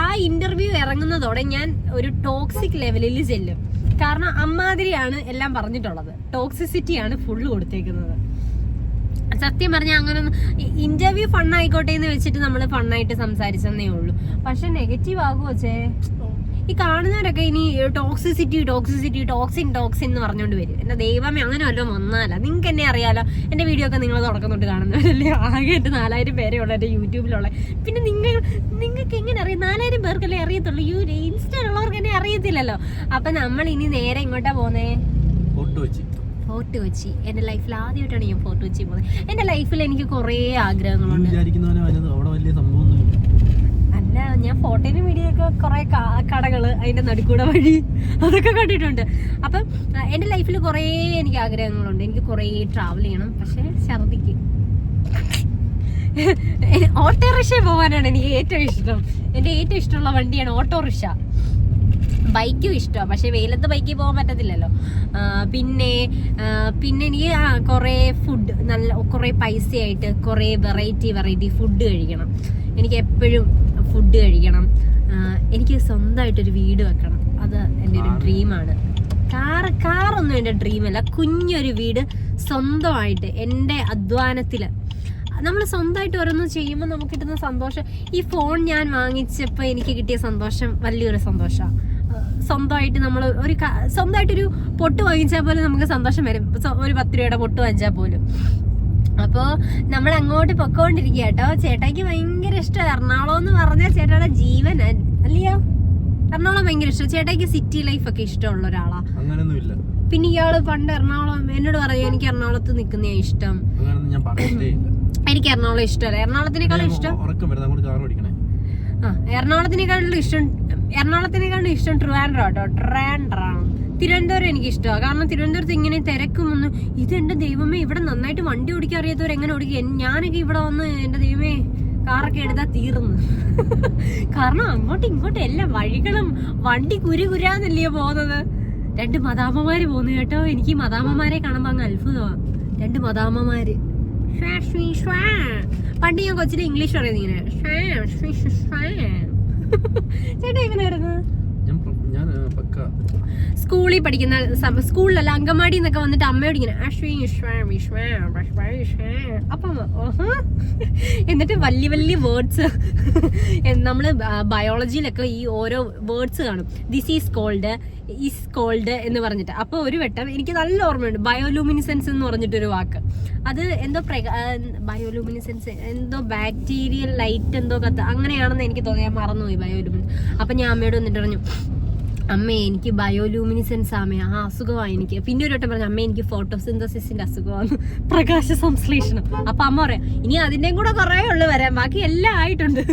ആ ഇന്റർവ്യൂ ഇറങ്ങുന്നതോടെ ഞാൻ ഒരു ടോക്സിക് ലെവലിൽ ചെല്ലും. കാരണം അമ്മാതിരിയാണ് എല്ലാം പറഞ്ഞിട്ടുള്ളത്. ടോക്സിസിറ്റിയാണ് ഫുള്ള് കൊടുത്തേക്കുന്നത്. സത്യം പറഞ്ഞാൽ അങ്ങനൊന്നും ഇന്റർവ്യൂ ഫണ്ണായിക്കോട്ടെ എന്ന് വെച്ചിട്ട് നമ്മൾ ഫണ്ണായിട്ട് സംസാരിച്ചെന്നേ ഉള്ളൂ. പക്ഷെ നെഗറ്റീവ് ആകുമോ ചേ? ഈ കാണുന്നവരൊക്കെ ഇനി ടോക്സിൻ എന്ന് പറഞ്ഞുകൊണ്ട് വരും. എന്റെ ദൈവമേ, അങ്ങനെ വല്ലതും വന്നാല. നിങ്ങൾക്ക് എന്നെ അറിയാലോ, എന്റെ വീഡിയോ ഒക്കെ നിങ്ങൾ തുടക്കം തൊട്ട് കാണുന്നവരല്ലേ. ആകെ 4000 പേരേ ഉള്ള എന്റെ യൂട്യൂബിലുള്ള. പിന്നെ നിങ്ങൾക്ക് എങ്ങനെ അറിയാം? 4000 പേർക്കല്ലേ അറിയത്തുള്ളൂ. ഇൻസ്റ്റയിലുള്ളവർക്ക് എന്നെ അറിയത്തില്ലല്ലോ. അപ്പൊ നമ്മൾ ഇനി നേരെ ഇങ്ങോട്ടാ പോന്നേ? ഫോർട്ട് കൊച്ചി. എൻ്റെ ലൈഫിൽ ആദ്യമായിട്ടാണ് ഞാൻ ഫോർട്ട് കൊച്ചി പോകുന്നത്. എൻ്റെ ലൈഫിൽ എനിക്ക് കുറേ ആഗ്രഹങ്ങളുണ്ട്. അല്ല, ഞാൻ ഫോട്ടോയിലും വീഡിയോയൊക്കെ കുറേ കടകൾ, അതിൻ്റെ നടുക്കൂടെ വഴി അതൊക്കെ കണ്ടിട്ടുണ്ട്. അപ്പം എൻ്റെ ലൈഫിൽ കുറേ എനിക്ക് ആഗ്രഹങ്ങളുണ്ട്. എനിക്ക് കുറേ ട്രാവൽ ചെയ്യണം. പക്ഷേ ഛർദിക്ക് ഓട്ടോറിക്ഷ പോകാനാണ് എനിക്ക് ഏറ്റവും ഇഷ്ടം. എൻ്റെ ഏറ്റവും ഇഷ്ടമുള്ള വണ്ടിയാണ് ഓട്ടോറിക്ഷ. ബൈക്കും ഇഷ്ടമാണ്, പക്ഷെ വെയിലത്ത് ബൈക്കിൽ പോകാൻ പറ്റത്തില്ലല്ലോ. പിന്നെ എനിക്ക് കുറേ ഫുഡ്, നല്ല കുറേ പൈസയായിട്ട് കുറേ വെറൈറ്റി ഫുഡ് കഴിക്കണം. എനിക്ക് എപ്പോഴും ഫുഡ് കഴിക്കണം. എനിക്ക് സ്വന്തമായിട്ടൊരു വീട് വെക്കണം. അത് എൻ്റെ ഒരു ഡ്രീമാണ്. കാറൊന്നും എൻ്റെ ഡ്രീമല്ല. കുഞ്ഞൊരു വീട് സ്വന്തമായിട്ട് എൻ്റെ അധ്വാനത്തിൽ നമ്മൾ സ്വന്തമായിട്ട് ഓരോന്നും ചെയ്യുമ്പോൾ നമുക്ക് കിട്ടുന്ന സന്തോഷം. ഈ ഫോൺ ഞാൻ വാങ്ങിച്ചപ്പോൾ എനിക്ക് കിട്ടിയ സന്തോഷം വലിയൊരു സന്തോഷമാണ്. സ്വന്തമായിട്ട് നമ്മൾ സ്വന്തമായിട്ടൊരു പൊട്ട് വാങ്ങിച്ചാൽ പോലും നമുക്ക് സന്തോഷം വരും. ഒരു 10 രൂപയുടെ പൊട്ട് വാങ്ങിച്ചാൽ പോലും. അപ്പോൾ നമ്മൾ അങ്ങോട്ട് പൊക്കോണ്ടിരിക്കുക കേട്ടോ. ചേട്ടായിക്ക് ഭയങ്കര ഇഷ്ടം എറണാകുളം എന്ന് പറഞ്ഞാൽ ചേട്ടായുടെ ജീവൻ അല്ലയോ. എറണാകുളം ഭയങ്കര ഇഷ്ടം. ചേട്ടായിക്ക് സിറ്റി ലൈഫൊക്കെ ഇഷ്ടമുള്ള ഒരാളാ. പിന്നെ ഇയാള് പണ്ട് എറണാകുളം എന്നോട് പറയും, എനിക്ക് എറണാകുളത്ത് നിൽക്കുന്ന ഇഷ്ടം. എനിക്ക് എറണാകുളം ഇഷ്ടമല്ല. എറണാകുളത്തിനേക്കാളും ഇഷ്ടം എറണാകുളത്തിനേക്കാളും ഇഷ്ടം ട്രിവാൻഡ്രം കേട്ടോ. ട്രിവാൻഡ്രം. തിരുവനന്തപുരം എനിക്ക് ഇഷ്ടമാണ്. കാരണം തിരുവനന്തപുരത്ത് ഇങ്ങനെ തിരക്കുമൊന്നും, ഇതെന്റെ ദൈവമേ, ഇവിടെ നന്നായിട്ട് വണ്ടി ഓടിക്കാൻ അറിയാത്തവർ എങ്ങനെ ഓടിക്കുക. ഞാനൊക്കെ ഇവിടെ വന്ന് എന്റെ ദൈവമേ കാറൊക്കെ എടുത്താൽ തീർന്നു. കാരണം അങ്ങോട്ടും ഇങ്ങോട്ടും എല്ലാം വഴികളും വണ്ടി കുരുകുരാന്നല്ലയോ പോകുന്നത്. 2 മദാമ്മമാര് പോകുന്നു കേട്ടോ. എനിക്ക് മദാമ്മമാരെ കാണുമ്പോ അങ്ങ് അത്ഭുതമാണ്. 2 മദാമ്മമാര്. പണ്ട് ഞാൻ കൊച്ചിലെ ഇംഗ്ലീഷ് പറയുന്നത് ഇങ്ങനെ. ചേട്ടാ എങ്ങനെ വരുന്നത്? സ്കൂളിൽ പഠിക്കുന്ന സ്കൂളിലല്ല, അങ്കമാടി എന്നൊക്കെ വന്നിട്ട് അമ്മയോട് ഇങ്ങനെ അപ്പം എന്നിട്ട് വലിയ വേർഡ്സ് നമ്മള് ബയോളജിയിലൊക്കെ ഈ ഓരോ വേർഡ്സ് കാണും. ദിസ് ഈസ് കോൾഡ് എന്ന് പറഞ്ഞിട്ട്. അപ്പൊ ഒരു വട്ടം എനിക്ക് നല്ല ഓർമ്മയുണ്ട്, ബയോലൂമിനിസെൻസ് എന്ന് പറഞ്ഞിട്ടൊരു വാക്ക്. അത് എന്തോ ബയോലൂമിനിസെൻസ് എന്തോ ബാക്ടീരിയൽ ലൈറ്റ് എന്തോ അങ്ങനെയാണെന്ന് എനിക്ക് തോന്നി. ഞാൻ മറന്നുപോയി ബയോലൂമിനിസെൻസ്. അപ്പൊ ഞാൻ അമ്മയോട് വന്നിട്ട് പറഞ്ഞു, അമ്മേ എനിക്ക് ബയോലൂമിനിസെൻസ് അസുഖമാണ് എനിക്ക്. പിന്നെ ഒരു വട്ടം പറഞ്ഞു, അമ്മേ എനിക്ക് ഫോട്ടോസിന്തസിന്റെ അസുഖമാണ്, പ്രകാശ സംശ്ലേഷണം. അപ്പൊ അമ്മ പറയാം, ഇനി അതിന്റെയും കൂടെ കുറേ ഉള്ളു വരാൻ, ബാക്കി എല്ലാം ആയിട്ടുണ്ട്.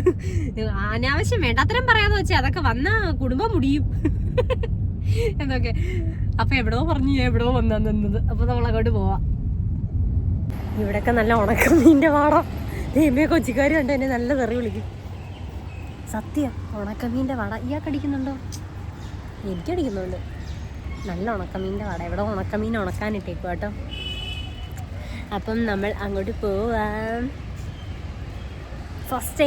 അനാവശ്യം വേണ്ടാത്തരം പറയാന്ന് വെച്ചാൽ അതൊക്കെ വന്ന കുടുംബം മുടിയും എന്നൊക്കെ. അപ്പൊ എവിടോ പറഞ്ഞു, എവിടോ വന്നത്. അപ്പൊ നമ്മളങ്ങോട്ട് പോവാം. ഇവിടെയൊക്കെ നല്ല ഉണക്കമീൻ്റെ വാടം. ദൈവമേ, കൊച്ചിക്കാർ കണ്ട് എന്നെ നല്ല തെറി വിളിക്കും. സത്യം, ഉണക്കമീൻ്റെ വാട. ഇയാൾക്ക് അടിക്കുന്നുണ്ടോ? എനിക്കടിക്കുന്നുണ്ട്. നല്ല ഉണക്കമീൻ്റെ വാട. ഇവിടെ ഉണക്കമീൻ ഉണക്കാനിട്ടേക്കും കേട്ടോ. അപ്പം നമ്മൾ അങ്ങോട്ട് പോവാം. ഫസ്റ്റ്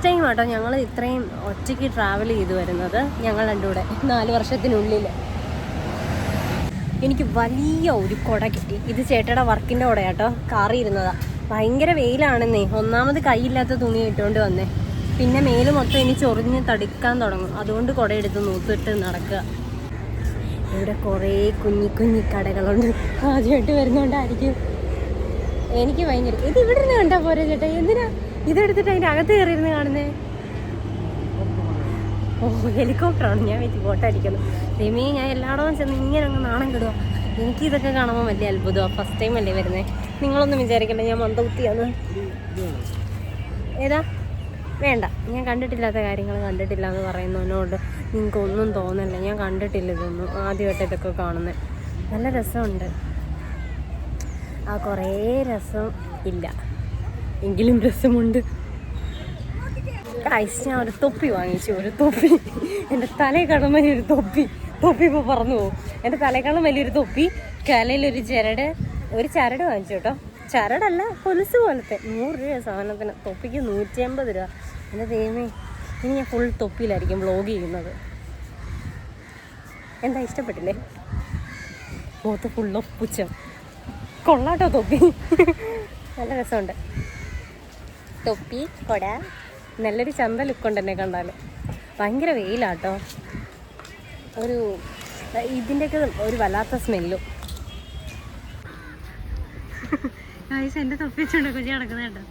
ടൈം കേട്ടോ ഞങ്ങൾ ഇത്രയും ഒറ്റയ്ക്ക് ട്രാവൽ ചെയ്ത് വരുന്നത്. ഞങ്ങൾ രണ്ടുകൂടെ 4 വർഷത്തിനുള്ളിൽ. എനിക്ക് വലിയ ഒരു കുട കിട്ടി. ഇത് ചേട്ടയുടെ വർക്കിൻ്റെ കുട കേട്ടോ. കാറി ഇരുന്നതാ. ഭയങ്കര വെയിലാണെന്നേ. ഒന്നാമത് കൈയില്ലാത്ത തുണി ഇട്ടുകൊണ്ട് വന്നേ. പിന്നെ മേല് മൊത്തം ഇനി ചൊറിഞ്ഞ് തടിക്കാൻ തുടങ്ങും. അതുകൊണ്ട് കുടയെടുത്ത് നൂത്തിട്ട് നടക്കുക. ഇവിടെ കുറേ കുഞ്ഞി കടകളുണ്ട്. ആദ്യമായിട്ട് വരുന്നോണ്ടായിരിക്കും എനിക്ക് ഭയങ്കര. ഇത് ഇവിടെ നിന്ന് കണ്ടാൽ പോരെ ചേട്ടാ? എന്തിനാ ഇതെടുത്തിട്ട് അതിൻ്റെ അകത്ത് കയറിയിരുന്ന് കാണുന്നേ? ഓ, ഹെലികോപ്റ്ററാണ്. ഞാൻ വെച്ച് ഫോട്ടോ അടിക്കുന്നു. ദൈവമേ, ഞാൻ എല്ലായിടവും ചെന്ന് ഇങ്ങനെ അങ്ങ് നാണം കിടുക. എനിക്കിതൊക്കെ കാണുമ്പോൾ വലിയ അത്ഭുതമാണ്. ഫസ്റ്റ് ടൈം അല്ലേ വരുന്നേ. നിങ്ങളൊന്നും വിചാരിക്കണ്ട ഞാൻ മന്ദബുദ്ധിയാണ്. ഏതാ? വേണ്ട, ഞാൻ കണ്ടിട്ടില്ലാത്ത കാര്യങ്ങൾ കണ്ടിട്ടില്ല എന്ന് പറയുന്നതിനോട് നിങ്ങൾക്കൊന്നും തോന്നല്ല. ഞാൻ കണ്ടിട്ടില്ല ഇതൊന്നും. ആദ്യമായിട്ട് ഇതൊക്കെ കാണുന്നത്. നല്ല രസമുണ്ട്. കുറേ രസം ഇല്ല എങ്കിലും രസമുണ്ട്. ഞാൻ ഒരു തൊപ്പി വാങ്ങിച്ചു. ഒരു തൊപ്പി എൻ്റെ തലയെക്കാളും വലിയൊരു തൊപ്പി ഇപ്പോൾ പറന്നു പോകും. എൻ്റെ തലയെക്കാളും വലിയൊരു തൊപ്പി, കലയിലൊരു ചരട് വാങ്ങിച്ചു കേട്ടോ. ചരടല്ല, കൊലുസ് പോലത്തെ. 100 രൂപ സാധനത്തിന്. തൊപ്പിക്ക് 150 രൂപ. എൻ്റെ ദൈവമേ, ഇനി ഞാൻ ഫുൾ തൊപ്പിയിലായിരിക്കും വ്ലോഗ് ചെയ്യുന്നത്. എന്താ, ഇഷ്ടപ്പെട്ടില്ലേ? മുഖത്ത് ഫുള്ളോ പുച്ഛം. കൊള്ളാട്ടോ തൊപ്പി. നല്ല രസമുണ്ട്. തൊപ്പി, കൊട, നല്ലൊരു ചന്ത ലുക്കുണ്ട് എന്നെ കണ്ടാൽ. ഭയങ്കര വെയിലാട്ടോ. ഇതിൻ്റെയൊക്കെ ഒരു വല്ലാത്ത സ്മെല്ലും. എൻ്റെ തൊപ്പി വെച്ചോണ്ട് കുഞ്ഞി നടക്കുന്ന കേട്ടോ.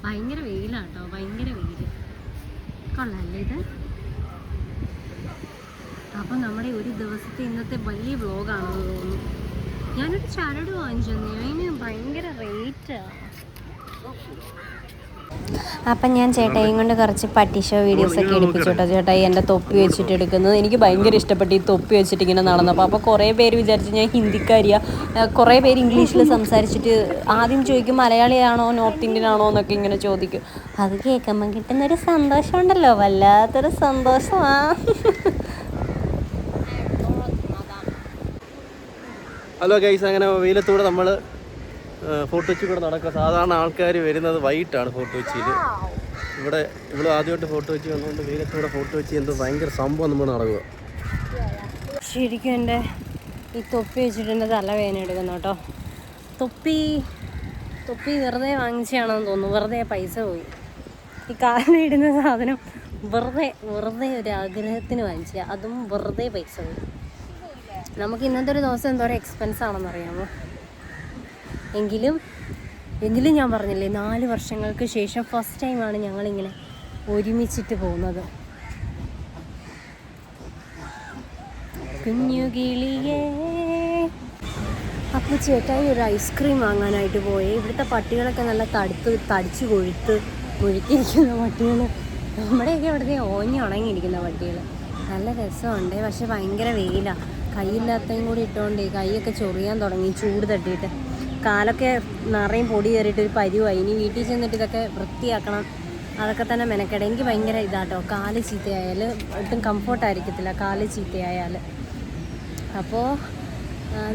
ഭയങ്കര വെയിലാട്ടോ, ഭയങ്കര വെയിൽ. കൊള്ളാല്ലേ ഇത്? അപ്പം നമ്മുടെ ഒരു ദിവസത്തെ ഇന്നത്തെ വലിയ വ്ളോഗാണെന്ന് തോന്നുന്നു. ഞാനൊരു ചരട് വാങ്ങിച്ചു, അതിന് ഭയങ്കര റേറ്റാണ്. അപ്പം ഞാൻ ചേട്ടായിയും കൊണ്ട് കുറച്ച് പട്ടി ഷോ വീഡിയോസൊക്കെ എടുപ്പിച്ചു കേട്ടോ. ചേട്ടായി എൻ്റെ തൊപ്പി വെച്ചിട്ട് എടുക്കുന്നത് എനിക്ക് ഭയങ്കര ഇഷ്ടപ്പെട്ടു. ഈ തൊപ്പി വെച്ചിട്ട് ഇങ്ങനെ നടന്നപ്പോൾ അപ്പോൾ കുറേ പേര് വിചാരിച്ചു ഞാൻ ഹിന്ദിക്കാരിയാണ്. കുറേ പേര് ഇംഗ്ലീഷിൽ സംസാരിച്ചിട്ട് ആദ്യം ചോദിക്കും മലയാളിയാണോ നോർത്ത് ഇന്ത്യൻ ആണോ എന്നൊക്കെ ഇങ്ങനെ ചോദിക്കും. അത് കേൾക്കുമ്പം കിട്ടുന്നൊരു സന്തോഷമുണ്ടല്ലോ, വല്ലാത്തൊരു സന്തോഷമാണ്. ഹലോ ഗൈസ്, അങ്ങനെ വെയിലത്തൂടെ നമ്മൾ ഫോർട്ട് കൊച്ചി കൂടെ നടക്കുക. സാധാരണ ആൾക്കാർ വരുന്നത് വൈകിട്ടാണ് ഫോർട്ട് കൊച്ചിയിൽ. ഇവിടെ ആദ്യമായിട്ട് ഫോർട്ട് കൊച്ചി വന്നുകൊണ്ട് വെയിലത്തൂടെ ഫോർട്ട് കൊച്ചി എന്തോ ഭയങ്കര സംഭവം നമ്മൾ നടക്കുക. ശരിക്കും എൻ്റെ ഈ തൊപ്പി വെച്ചിട്ട് എൻ്റെ തലവേദന എടുക്കുന്നു കേട്ടോ. തൊപ്പി വെറുതെ വാങ്ങിച്ചാണെന്ന് തോന്നുന്നു. വെറുതെ പൈസ പോയി. ഈ കാലിലിടുന്ന സാധനം വെറുതെ ഒരു ആഗ്രഹത്തിന് വാങ്ങിച്ച, അതും വെറുതെ പൈസ പോയി. നമുക്ക് ഇന്നത്തെ ഒരു ദിവസം എന്തോരം എക്സ്പെൻസ് ആണെന്ന് അറിയാമോ? എങ്കിലും ഞാൻ പറഞ്ഞില്ലേ, 4 വർഷങ്ങൾക്ക് ശേഷം ഫസ്റ്റ് ടൈമാണ് ഞങ്ങളിങ്ങനെ ഒരുമിച്ചിട്ട് പോകുന്നത്. കുഞ്ഞുകിളിയേ. അപ്പോൾ ചേട്ടായി ഒരു ഐസ്ക്രീം വാങ്ങാനായിട്ട് പോയി. ഇവിടുത്തെ പട്ടികളൊക്കെ നല്ല തടിച്ച് മുഴുക്കിയിരിക്കുന്ന പട്ടികൾ. നമ്മുടെയൊക്കെ ഇവിടുത്തെ ഉണങ്ങിയിരിക്കുന്ന പട്ടികൾ. നല്ല രസമുണ്ട്, പക്ഷെ ഭയങ്കര വെയിലാണ്. കൈയില്ലാത്തതും കൂടി ഇട്ടുകൊണ്ട് കൈയൊക്കെ ചൊറിയാൻ തുടങ്ങി, ചൂട് തട്ടിയിട്ട്. കാലൊക്കെ നിറയും പൊടി കയറിയിട്ട് ഒരു പരുവായി. ഇനി വീട്ടിൽ ചെന്നിട്ട് ഇതൊക്കെ വൃത്തിയാക്കണം. അതൊക്കെ തന്നെ മെനക്കെട. എനിക്ക് ഭയങ്കര ഇതാട്ടോ, കാല് ചീത്തയായാൽ ഒട്ടും കംഫർട്ടായിരിക്കത്തില്ല കാല് ചീത്തയായാൽ. അപ്പോൾ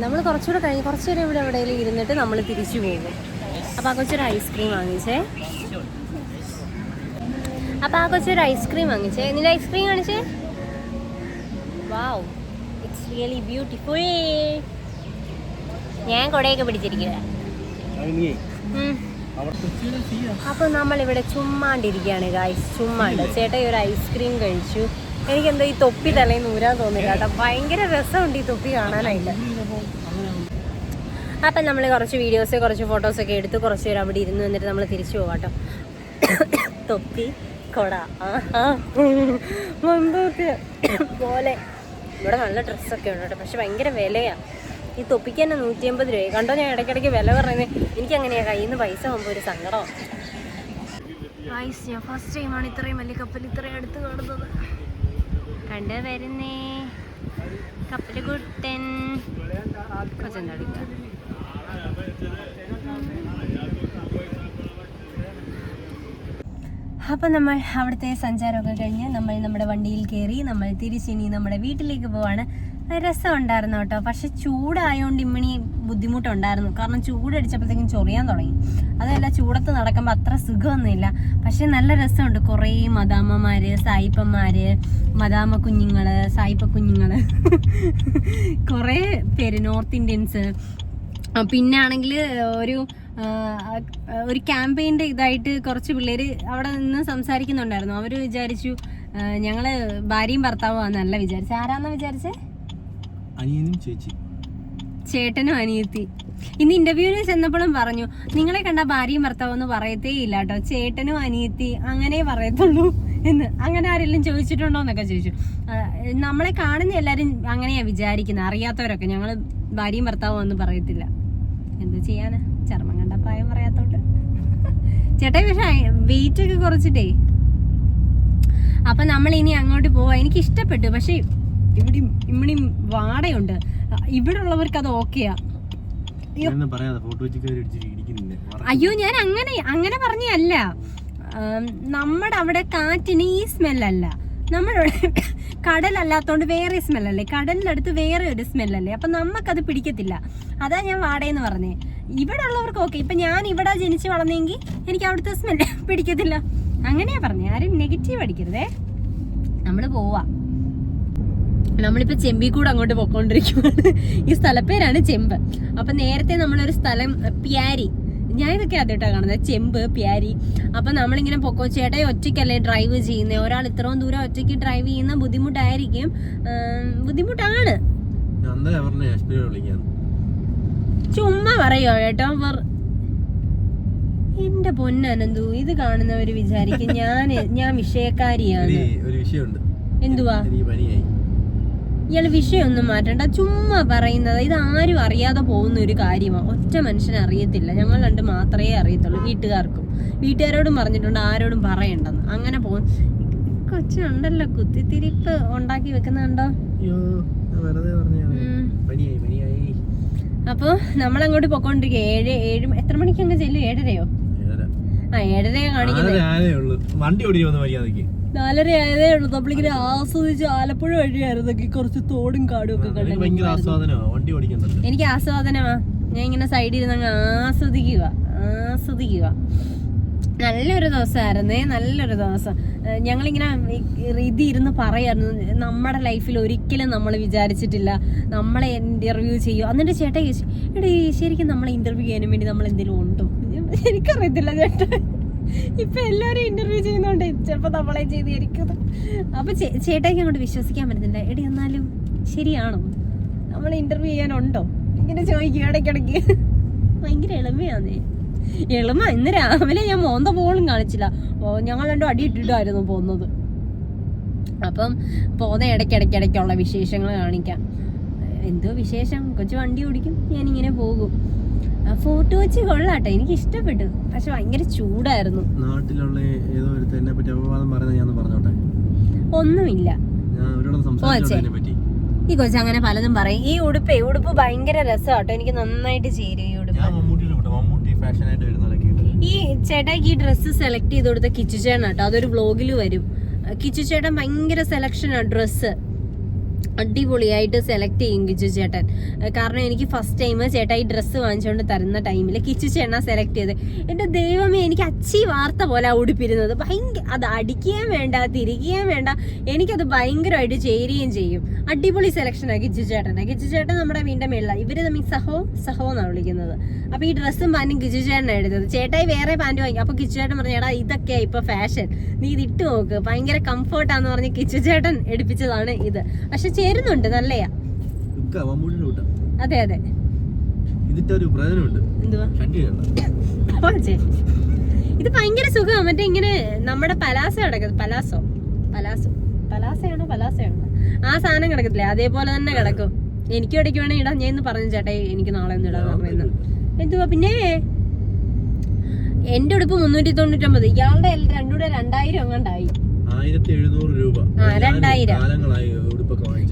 നമ്മൾ കുറച്ചുകൂടെ കഴിഞ്ഞ് കുറച്ച് നേരം എവിടെയെങ്കിലും ഇരുന്നിട്ട് നമ്മൾ തിരിച്ചു പോകും. അപ്പോൾ ആ കൊച്ചൊരു ഐസ്ക്രീം വാങ്ങിച്ചേ. നിന്റെ ഐസ്ക്രീം കാണിച്ചേ. വാവ്, ഇറ്റ്സ് റിയലി ബ്യൂട്ടിഫുൾ. ഞാൻ കൊടയൊക്കെ പിടിച്ചിരിക്കുക. അപ്പോൾ നമ്മളിവിടെ ചുമ്മാണ്ടിരിക്കുകയാണ് ഗായ്സ്, ചുമ്മാണ്ട്. ചേട്ടാ ഒരു ഐസ്ക്രീം കഴിച്ചു. എനിക്കെന്തോ ഈ തൊപ്പി തലേന്ന് ഊരാൻ തോന്നില്ല കേട്ടോ. ഭയങ്കര രസമുണ്ട് ഈ തൊപ്പി കാണാനായിട്ട്. അപ്പം നമ്മൾ കുറച്ച് വീഡിയോസ് കുറച്ച് ഫോട്ടോസൊക്കെ എടുത്ത് കുറച്ച് പേര് അവിടെ ഇരുന്ന് വന്നിട്ട് നമ്മൾ തിരിച്ചു പോകാം കേട്ടോ. തൊപ്പി കൊട പോലെ ഇവിടെ നല്ല ഡ്രസ്സൊക്കെ ഉണ്ട് കേട്ടോ. പക്ഷെ ഭയങ്കര വിലയാണ്. ഈ തൊപ്പിക്ക് തന്നെ 150 രൂപ. കണ്ടോ, ഞാൻ ഇടയ്ക്കിടയ്ക്ക് വില പറയുന്നത്. എനിക്കങ്ങനെയാണ്, കയ്യിൽ നിന്ന് പൈസ പോകുമ്പോൾ ഒരു സങ്കടമാണ്. ഞാൻ ഫസ്റ്റ് ടൈമാണ് ഇത്രയും വലിയ കപ്പൽ ഇത്രയും അടുത്ത് കാണുന്നത്. കണ്ട് വരുന്നേ കപ്പൽ കുട്ടൻ കൊച്ചെന്തടിക്ക. അപ്പം നമ്മൾ അവിടുത്തെ സഞ്ചാരമൊക്കെ കഴിഞ്ഞ് നമ്മൾ നമ്മുടെ വണ്ടിയിൽ കയറി നമ്മൾ തിരിച്ചിനി നമ്മുടെ വീട്ടിലേക്ക് പോവാണ്. രസം ഉണ്ടായിരുന്നു കേട്ടോ. പക്ഷെ ചൂടായതുകൊണ്ട് ഇമ്മിണി ബുദ്ധിമുട്ടുണ്ടായിരുന്നു. കാരണം ചൂടടിച്ചപ്പോഴത്തേക്കും ചൊറിയാൻ തുടങ്ങി. അതല്ല, ചൂടത്ത് നടക്കുമ്പോൾ അത്ര സുഖമൊന്നുമില്ല. പക്ഷെ നല്ല രസമുണ്ട്. കുറേ മദാമ്മമാര്, സായിപ്പന്മാര്, മദാമ്മ കുഞ്ഞുങ്ങൾ, സായിപ്പ കുഞ്ഞുങ്ങൾ, കുറേ പേര് നോർത്ത് ഇന്ത്യൻസ്. പിന്നെ ആണെങ്കിൽ ഒരു ക്യാമ്പയിൻ്റെ ഇതായിട്ട് കുറച്ച് പിള്ളേർ അവിടെ നിന്ന് സംസാരിക്കുന്നുണ്ടായിരുന്നു. അവർ വിചാരിച്ചു ഞങ്ങൾ ഭാര്യയും ഭർത്താവും ആണെന്നല്ല വിചാരിച്ചു. ആരാന്നാ വിചാരിച്ചേ? ചേട്ടനും അനിയത്തി. ഇന്ന് ഇന്റർവ്യൂവിന് ചെന്നപ്പോഴും പറഞ്ഞു, നിങ്ങളെ കണ്ട ഭാര്യയും ഭർത്താവും എന്ന് പറയത്തേ ഇല്ല കേട്ടോ, ചേട്ടനും അനിയത്തി അങ്ങനെ പറയത്തുള്ളൂ എന്ന്. അങ്ങനെ ആരെങ്കിലും ചോദിച്ചിട്ടുണ്ടോ എന്നൊക്കെ ചോദിച്ചു. നമ്മളെ കാണുന്ന എല്ലാവരും അങ്ങനെയാ വിചാരിക്കുന്നത്. അറിയാത്തവരൊക്കെ ഞങ്ങൾ ഭാര്യയും ഭർത്താവും എന്ന് പറയത്തില്ല. എന്ത് ചെയ്യാനാ, ചർമ്മം കണ്ട പ്രായം പറയാത്തോണ്ട്. ചേട്ടായി പക്ഷെ വെയിറ്റ് ഒക്കെ കുറച്ചിട്ടേ. അപ്പൊ നമ്മൾ ഇനി അങ്ങോട്ട് പോവാ. എനിക്ക് ഇഷ്ടപ്പെട്ടു. പക്ഷെ ഇവിടെ വാടയുണ്ട്. ഇവിടെ ഉള്ളവർക്ക് അത് ഓക്കെയാ. അയ്യോ, ഞാൻ അങ്ങനെ പറഞ്ഞല്ല. നമ്മുടെ അവിടെ കാറ്റിന് ഈ സ്മെല്ലല്ല. നമ്മുടെ കടലല്ലാത്തോണ്ട് വേറെ സ്മെല്ലല്ലേ, കടലിനടുത്ത് വേറെ ഒരു സ്മെല്ലല്ലേ. അപ്പൊ നമുക്കത് പിടിക്കത്തില്ല. അതാ ഞാൻ വാടയെന്ന് പറഞ്ഞേ. ഇവിടെ ഉള്ളവർക്ക് ഓക്കെ. ഇപ്പൊ ഞാൻ ഇവിടെ ജനിച്ച് വളർന്നെങ്കിൽ എനിക്ക് അവിടുത്തെ സ്മെല്ല് പിടിക്കത്തില്ല. അങ്ങനെയാ പറഞ്ഞേ. ആരും നെഗറ്റീവ് അടിക്കരുതേ. നമ്മള് പോവാ. നമ്മളിപ്പോ ചെമ്പിക്കൂടെ അങ്ങോട്ട് പോയിക്കൊണ്ടിരിക്കുകയാണ്. ഈ സ്ഥലപ്പേരാണ് ചെമ്പ്. അപ്പൊ നേരത്തെ നമ്മളൊരു സ്ഥലം പ്യാരി, ഞാൻ ഇതൊക്കെ ആദ്യമായിട്ടാണ് കാണുന്നത്, ചെമ്പ് പ്യാരി. അപ്പൊ നമ്മളിങ്ങനെ പൊക്കോ. ചേട്ടായി ഒറ്റയ്ക്കല്ലേ ഡ്രൈവ് ചെയ്യുന്നത്. ഒരാൾ ഇത്രയും ദൂരം ഒറ്റയ്ക്ക് ഡ്രൈവ് ചെയ്യുന്ന ബുദ്ധിമുട്ടായിരിക്കും. ബുദ്ധിമുട്ടാണ്. ചുമ്മാ പറയോ കേട്ടോ. എന്റെ പൊന്നനന്തു, ഇത് കാണുന്നവര് വിചാരിക്കും ഞാൻ വിഷയക്കാരിയാണ്. ഒരു വിഷയമുണ്ട്. എന്തുവാ? ഇയാൾ വിഷയമൊന്നും മാറ്റണ്ട, ചുമ്മാ പറയുന്നത്. ഇത് ആരും അറിയാതെ പോകുന്ന ഒരു കാര്യമാണ്. ഒറ്റ മനുഷ്യനെ അറിയത്തില്ല, ഞങ്ങൾ രണ്ട് മാത്രമേ അറിയത്തുള്ളൂ. വീട്ടുകാരോടും പറഞ്ഞിട്ടുണ്ട്, ആരോടും പറയണ്ടെന്ന്. അങ്ങനെ പോകും. കൊച്ചുണ്ടല്ലോ കുത്തിത്തിരിപ്പ് ഉണ്ടാക്കി വെക്കുന്നുണ്ടോ? അപ്പൊ നമ്മളങ്ങോട്ട് പൊക്കോണ്ടിരിക്കുക. 7 എത്ര മണിക്ക് അങ്ങ് ചെല്ലും? 7:30യോ? 7:30 കാണിക്കുന്നത്. 4:30 ആയതേ ഉള്ളൂ. നമ്മളിങ്ങനെ ആസ്വദിച്ച് ആലപ്പുഴ വഴിയായിരുന്നെങ്കിൽ കുറച്ച് തോടും കാടും ഒക്കെ കണ്ടു. എനിക്ക് ആസ്വാദനമാ. ഞാൻ ഇങ്ങനെ സൈഡിൽ ഇരുന്ന് ആസ്വദിക്കുക. നല്ലൊരു ദിവസമായിരുന്നേ, നല്ലൊരു ദിവസം. ഞങ്ങളിങ്ങനെ ഇത് ഇരുന്ന് പറയായിരുന്നു, നമ്മുടെ ലൈഫിൽ ഒരിക്കലും നമ്മൾ വിചാരിച്ചിട്ടില്ല നമ്മളെ ഇന്റർവ്യൂ ചെയ്യും. എന്നിട്ട് ചേട്ടാ ചോദിച്ചു, എടീ ശരിക്കും നമ്മളെ ഇന്റർവ്യൂ ചെയ്യാനും വേണ്ടി നമ്മൾ എന്തെങ്കിലും ഉണ്ടോ? എനിക്കറിയത്തില്ല ചേട്ടാ, ഇപ്പൊ എല്ലാവരും ഇന്റർവ്യൂ ചെയ്യുന്നോണ്ട് ചിലപ്പോ നമ്മളെ ചെയ്തിരിക്കുന്നത്. അപ്പൊ ചേട്ടായിക്ക് അങ്ങോട്ട് വിശ്വസിക്കാൻ പറ്റുന്നില്ല. എടി എന്നാലും ശരിയാണോ, നമ്മൾ ഇന്റർവ്യൂ ചെയ്യാനുണ്ടോ ഇങ്ങനെ ചോദിക്കും ഇടയ്ക്കിടയ്ക്ക്. ഭയങ്കര എളിമയാന്നേ, എളിമ. ഇന്ന് രാവിലെ ഞാൻ മോന്ത പോലും കാണിച്ചില്ല, ഞങ്ങൾ രണ്ടും അടി ഇട്ടിട്ടായിരുന്നു പോകുന്നത്. അപ്പം പോകുന്ന ഇടയ്ക്കിടയ്ക്കുള്ള വിശേഷങ്ങൾ കാണിക്കാം. എന്തോ വിശേഷം, കൊച്ചു വണ്ടി ഓടിക്കും, ഞാനിങ്ങനെ പോകും. ഫോർട്ട് കൊച്ചി കൊള്ളാട്ടെ, എനിക്ക് ഇഷ്ടപ്പെട്ടു. പക്ഷെ ഭയങ്കര ചൂടായിരുന്നു. നാട്ടിലുള്ള ഏതോ ഒരുത്തനെ പറ്റി അപവാദം പറയുന്നത് ഞാൻ പറഞ്ഞോട്ടെ. ഒന്നുമില്ല, ഈ കൊച്ചു അങ്ങനെ പലതും പറയും. ഈ ഉടുപ്പ് ഭയങ്കര രസമാട്ടോ, എനിക്ക് നന്നായിട്ട് ചേരും ഈ ഉടുപ്പ്. ഈ ചേട്ടായിക്ക് ഈ ഡ്രസ്സ് സെലക്ട് ചെയ്ത് കൊടുത്ത കിച്ചു ചേട്ടനാട്ടോ, അതൊരു വ്ലോഗിൽ വരും. കിച്ചു ചേട്ടൻ ഭയങ്കര സെലക്ഷനാണ് ഡ്രസ്സ്, അടിപൊളിയായിട്ട് സെലക്ട് ചെയ്യും കിച്ചു ചേട്ടൻ. കാരണം എനിക്ക് ഫസ്റ്റ് ടൈം ചേട്ടാ ഈ ഡ്രസ്സ് വാങ്ങിച്ചുകൊണ്ട് തരുന്ന ടൈമിൽ കിച്ചു ചേട്ടനാ സെലക്ട് ചെയ്ത്. എൻ്റെ ദൈവമേ, എനിക്ക് അച്ചി വാർത്ത പോലെ ഉടുപ്പിരുന്നത്. അത് അടിക്കുകയും വേണ്ട, തിരികുകയും വേണ്ട, എനിക്കത് ഭയങ്കരമായിട്ട് ചേരുകയും ചെയ്യും. അടിപൊളി സെലക്ഷനാണ് കിച്ചു ചേട്ടൻ്റെ. കിച്ചു ചേട്ടൻ നമ്മുടെ വീടിൻ്റെ മേളിലാണ്. ഇവര് തമ്മിൽ സഹോ എന്നാണ് വിളിക്കുന്നത്. അപ്പൊ ഈ ഡ്രസ്സും പാൻറ്റും കിച്ചു ചേട്ടനാണ് എടുത്തത്. ചേട്ടായി വേറെ പാൻറ്റ് വാങ്ങി. അപ്പൊ കിച്ചു ചേട്ടൻ പറഞ്ഞു, എടാ ഇതൊക്കെയാ ഇപ്പൊ ഫാഷൻ, നീ ഇത് ഇട്ട് നോക്ക്, ഭയങ്കര കംഫർട്ടാന്ന് പറഞ്ഞ് കിച്ചു ചേട്ടൻ എടുപ്പിച്ചതാണ് ഇത്. പക്ഷെ ചേരുന്നുണ്ട്, നല്ലയാ. അതെ അതെ, ഇത് ഭയങ്കര സുഖമാണ്. മറ്റേ ഇങ്ങനെ നമ്മുടെ പലാസോ കിടക്കുന്നത്, പലാസയാണോ ആ സാധനം കിടക്കത്തില്ലേ, അതേപോലെ തന്നെ കിടക്കും. എനിക്കും ഇടയ്ക്ക് വേണേ ഇടാം. ഞാൻ ഇന്ന് പറഞ്ഞു ചേട്ടായി എനിക്ക് നാളെ ഒന്നും ഇടാന്ന് പറയുന്നത്. എന്തുവാ പിന്നെ എന്റെ ഉടുപ്പ് 399, ഇയാളുടെ രണ്ടുകൂടെ 2000 അങ്ങാണ്ടായി. 1700 രൂപ. 2000.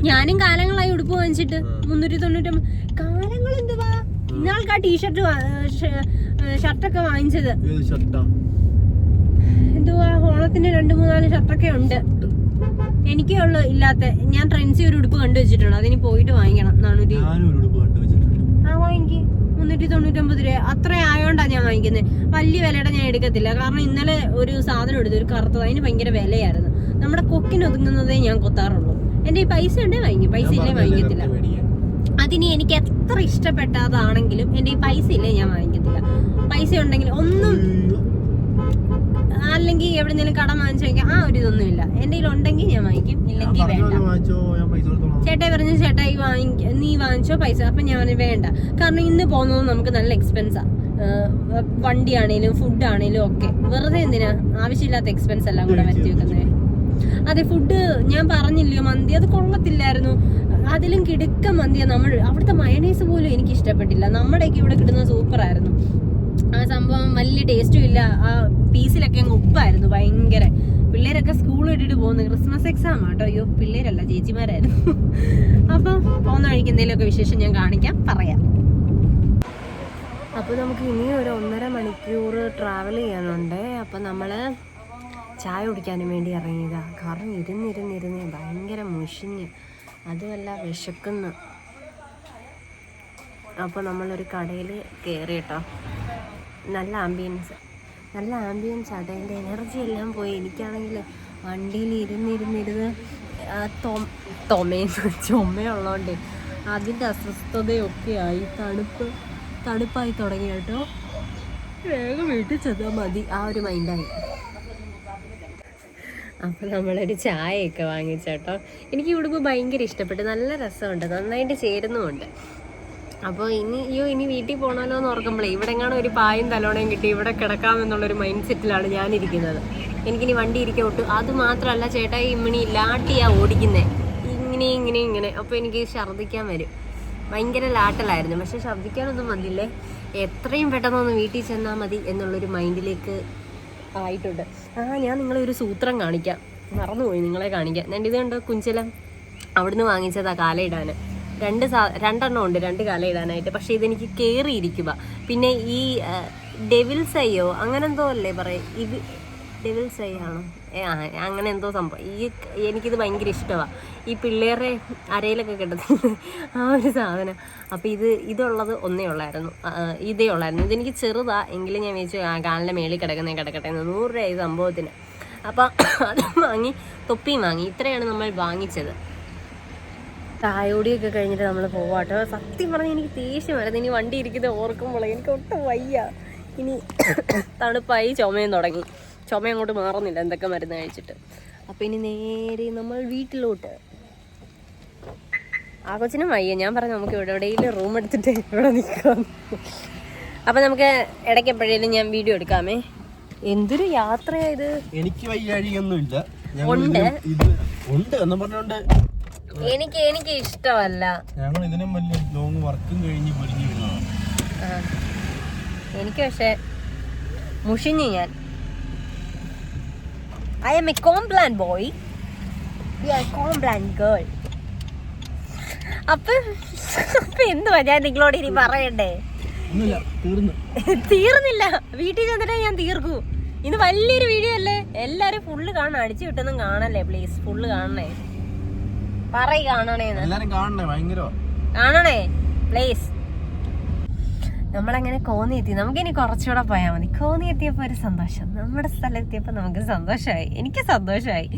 ഞാനും കാലങ്ങളായി ഉടുപ്പ് വാങ്ങിച്ചിട്ട് 399. കാലങ്ങൾ എന്തുവാ, ഇന്നാൾക്കാ ടീഷർട്ട് ഷർട്ടൊക്കെ വാങ്ങിച്ചത്. എന്തുവാ, ഓണത്തിന് 2-3-4 ഷർട്ടൊക്കെ ഉണ്ട്. എനിക്കേ ഉള്ളു ഇല്ലാത്ത. ഞാൻ ട്രെൻഡ്സി ഒരു ഉടുപ്പ് കണ്ടു വെച്ചിട്ടുണ്ട്, അതിന് പോയിട്ട് വാങ്ങിക്കണം. 400 വാങ്ങിക്ക്. 399 രൂപ അത്ര ആയോണ്ടാ ഞാൻ വാങ്ങിക്കുന്നത്. വലിയ വിലയുടെ ഞാൻ എടുക്കത്തില്ല. കാരണം ഇന്നലെ ഒരു സാധനം എടുത്തു, ഒരു കറുത്തത്, അതിന് ഭയങ്കര വിലയായിരുന്നു. നമ്മുടെ കൊക്കിന് ഒതുങ്ങുന്നതേ ഞാൻ കൊത്താറുള്ളൂ. എന്റെ ഈ പൈസ ഉണ്ടേ വാങ്ങിക്കും, പൈസ ഇല്ലേ വാങ്ങിക്കത്തില്ല. അതിന് എനിക്ക് എത്ര ഇഷ്ടപ്പെട്ടതാണെങ്കിലും എന്റെ ഈ പൈസ ഇല്ലേ ഞാൻ വാങ്ങിക്കത്തില്ല. പൈസ ഉണ്ടെങ്കിൽ ഒന്നും, അല്ലെങ്കിൽ എവിടെന്നെങ്കിലും കടം വാങ്ങിച്ചു വയ്ക്കാം, ആ ഒരു ഇതൊന്നുമില്ല. എന്റെ കയ്യിൽ ഉണ്ടെങ്കിൽ ഞാൻ വാങ്ങിക്കും, ഇല്ലെങ്കിൽ വേണ്ട. ചേട്ടായി പറഞ്ഞു, ചേട്ടായി നീ വാങ്ങിച്ചോ പൈസ. അപ്പൊ ഞാൻ വേണ്ട, കാരണം ഇന്ന് പോകുന്നത് നമുക്ക് നല്ല എക്സ്പെൻസാ. വണ്ടിയാണേലും ഫുഡാണേലും ഒക്കെ. വെറുതെ എന്തിനാ ആവശ്യമില്ലാത്ത എക്സ്പെൻസ് എല്ലാം കൂടെ വരുത്തി വെക്കുന്നത്. അതെ, ഫുഡ് ഞാൻ പറഞ്ഞില്ലയോ, മന്തി അത് കൊള്ളത്തില്ലായിരുന്നു. അതിലും കിടുക്ക മന്തിയാ. അവിടുത്തെ മയണൈസ് പോലും എനിക്ക് ഇഷ്ടപ്പെട്ടില്ല. നമ്മുടെയൊക്കെ ഇവിടെ കിട്ടുന്ന സൂപ്പറായിരുന്നു. ആ സംഭവം വലിയ ടേസ്റ്റും ഇല്ല. ആ പീസിലൊക്കെ അങ്ങ് ഉപ്പായിരുന്നു ഭയങ്കര. പിള്ളേരൊക്കെ സ്കൂൾ ഇട്ടിട്ട് പോകുന്നു, ക്രിസ്മസ് എക്സാം ആട്ടോ. അയ്യോ, പിള്ളേരല്ല ചേച്ചിമാരായിരുന്നു. അപ്പം പോകുന്ന വഴിക്ക് എന്തെങ്കിലുമൊക്കെ വിശേഷം ഞാൻ പറയാം. അപ്പോൾ നമുക്ക് ഇനിയും ഒരു 1.5 മണിക്കൂർ ട്രാവൽ ചെയ്യാനുണ്ട്. അപ്പം നമ്മൾ ചായ കുടിക്കാനും വേണ്ടി ഇറങ്ങിയതാണ്. കാരണം ഇരുന്നിരുന്ന് ഭയങ്കര മുഷിഞ്ഞ്, അതുമല്ല വിശക്കുന്നു. അപ്പോൾ നമ്മളൊരു കടയിൽ കയറി കേട്ടോ. നല്ല ആംബിയൻസ് ആട്ടോ. എൻ്റെ എനർജി എല്ലാം പോയി. എനിക്കാണെങ്കിൽ വണ്ടിയിൽ ഇരുന്നിരുന്ന് ചുമയുള്ളതുകൊണ്ട് അതിൻ്റെ അസ്വസ്ഥതയൊക്കെ ആയി. തണുപ്പായി തുടങ്ങി കേട്ടോ. വേഗം വീട്ടിൽ ചെന്നാൽ മതി, ആ ഒരു മൈൻഡായി. അപ്പോൾ നമ്മളൊരു ചായയൊക്കെ വാങ്ങിച്ചേട്ടോ. എനിക്ക് ഉടുപ്പ് ഭയങ്കര ഇഷ്ടപ്പെട്ടു, നല്ല രസമുണ്ട്, നന്നായിട്ട് ചേരുന്നുമുണ്ട്. അപ്പോൾ ഇനി വീട്ടിൽ പോകണമല്ലോ എന്ന് ഓർക്കുമ്പോഴേ ഇവിടെ എങ്ങാനും ഒരു പായും തലോണയും കിട്ടി ഇവിടെ കിടക്കാമെന്നുള്ളൊരു മൈൻഡ് സെറ്റിലാണ് ഞാനിരിക്കുന്നത്. എനിക്കിനി വണ്ടി ഇരിക്കാൻ ഒട്ടും. അത് മാത്രമല്ല ചേട്ടായി ഇമ്മിണി ലാട്ടിയാണ് ഓടിക്കുന്നത്. ഇങ്ങനെ. അപ്പോൾ എനിക്ക് ഛർദ്ദിക്കാൻ വരും. ഭയങ്കര ലാട്ടലായിരുന്നു. പക്ഷെ ഛർദ്ദിക്കാനൊന്നും വന്നില്ലേ. എത്രയും പെട്ടെന്നൊന്ന് വീട്ടിൽ ചെന്നാൽ മതി എന്നുള്ളൊരു മൈൻഡിലേക്ക് ആയിട്ടുണ്ട്. ഞാൻ നിങ്ങളെ ഒരു സൂത്രം കാണിക്കാം, മറന്നുപോയി നിങ്ങളെ കാണിക്കാം. ഞാൻ ഇത് കണ്ടോ, കുഞ്ചലം അവിടുന്ന് വാങ്ങിച്ചതാ കാലയിടാൻ. രണ്ടെണ്ണം ഉണ്ട്, 2 കാലയിടാനായിട്ട്. പക്ഷേ ഇതെനിക്ക് കയറിയിരിക്കുക. പിന്നെ ഈ ഡെവിൽസ് ഐയോ അങ്ങനെ എന്തോ അല്ലേ പറയും, ഇത് ഡെവിൽസ് ഐ ആണോ, അങ്ങനെ എന്തോ സംഭവം. എനിക്കിത് ഭയങ്കര ഇഷ്ടമാണ്. ഈ പിള്ളേരെ അരയിലൊക്കെ കിട്ടത്തില്ല ആ ഒരു സാധനം. അപ്പോൾ ഇതുള്ളത് ഇതേ ഉള്ളായിരുന്നു. ഇതെനിക്ക് ചെറുതാ എങ്കിലും ഞാൻ വിചാരിച്ചു കാലിൻ്റെ മേളിൽ കിടക്കട്ടെ എന്ന്. 100 രൂപയായി സംഭവത്തിന്. അപ്പം അത് വാങ്ങി, തൊപ്പിയും വാങ്ങി. ഇത്രയാണ് നമ്മൾ വാങ്ങിച്ചത്. ചായോടിയൊക്കെ കഴിഞ്ഞിട്ട് നമ്മൾ പോവാട്ടോ. സത്യം പറഞ്ഞാൽ എനിക്ക് ദേഷ്യം വരുന്നത് ഇനി വണ്ടി ഇരിക്കുന്നത് ഓർക്കുമ്പോൾ. എനിക്ക് ഒട്ടും വയ്യ. ഇനി തണുപ്പായി, ചുമയും തുടങ്ങി. ചുമ അങ്ങോട്ട് മാറുന്നില്ല എന്തൊക്കെ മരുന്ന് കഴിച്ചിട്ട്. അപ്പം ഇനി നേരെ നമ്മൾ വീട്ടിലോട്ട്. ആ കൊച്ചിനും വയ്യ. ഞാൻ പറഞ്ഞു നമുക്ക് എവിടെയെങ്കിലും റൂം എടുത്തിട്ട് ഇവിടെ നിൽക്കാം. അപ്പം നമുക്ക് ഇടയ്ക്ക് എപ്പോഴേലും ഞാൻ വീഡിയോ എടുക്കാമേ. എന്തൊരു യാത്രയായത്. എനിക്ക് വയ്യാഴിയൊന്നുമില്ല. എനിക്ക് ഇഷ്ടമല്ല. ഞങ്ങൾ ഇതിനും വലിയ ലോങ് വർക്കും കഴിഞ്ഞ് പൊരിഞ്ഞു വരുന്നതാണ്. എനിക്ക് പക്ഷെ മുഷിഞ്ഞു ഞാൻ. I am a Complan boy. You are a Complan girl. അപ്പൊ എന്തുവാ ഞാൻ നിങ്ങളോട് ഇനി പറയണ്ടേ? തീർന്നില്ല. വീട്ടിൽ ചെന്നിട്ടേ ഞാൻ തീർക്കൂ. ഇത് വലിയൊരു വീഡിയോ അല്ലേ. എല്ലാരും ഫുള്ള് കാണണം. അടിച്ചു വിട്ടൊന്നും കാണല്ലേ പ്ലീസ്. ഫുള്ള് കാണണേ. കാണണേ പ്ലീസ്. നമ്മളങ്ങനെ കോന്നി എത്തി. നമുക്കിനി കുറച്ചുകൂടെ പോയാൽ മതി. കോന്നി എത്തിയപ്പോൾ ഒരു സന്തോഷം. നമ്മുടെ സ്ഥലത്തെത്തിയപ്പോൾ നമുക്ക് സന്തോഷമായി. എനിക്ക് സന്തോഷമായി.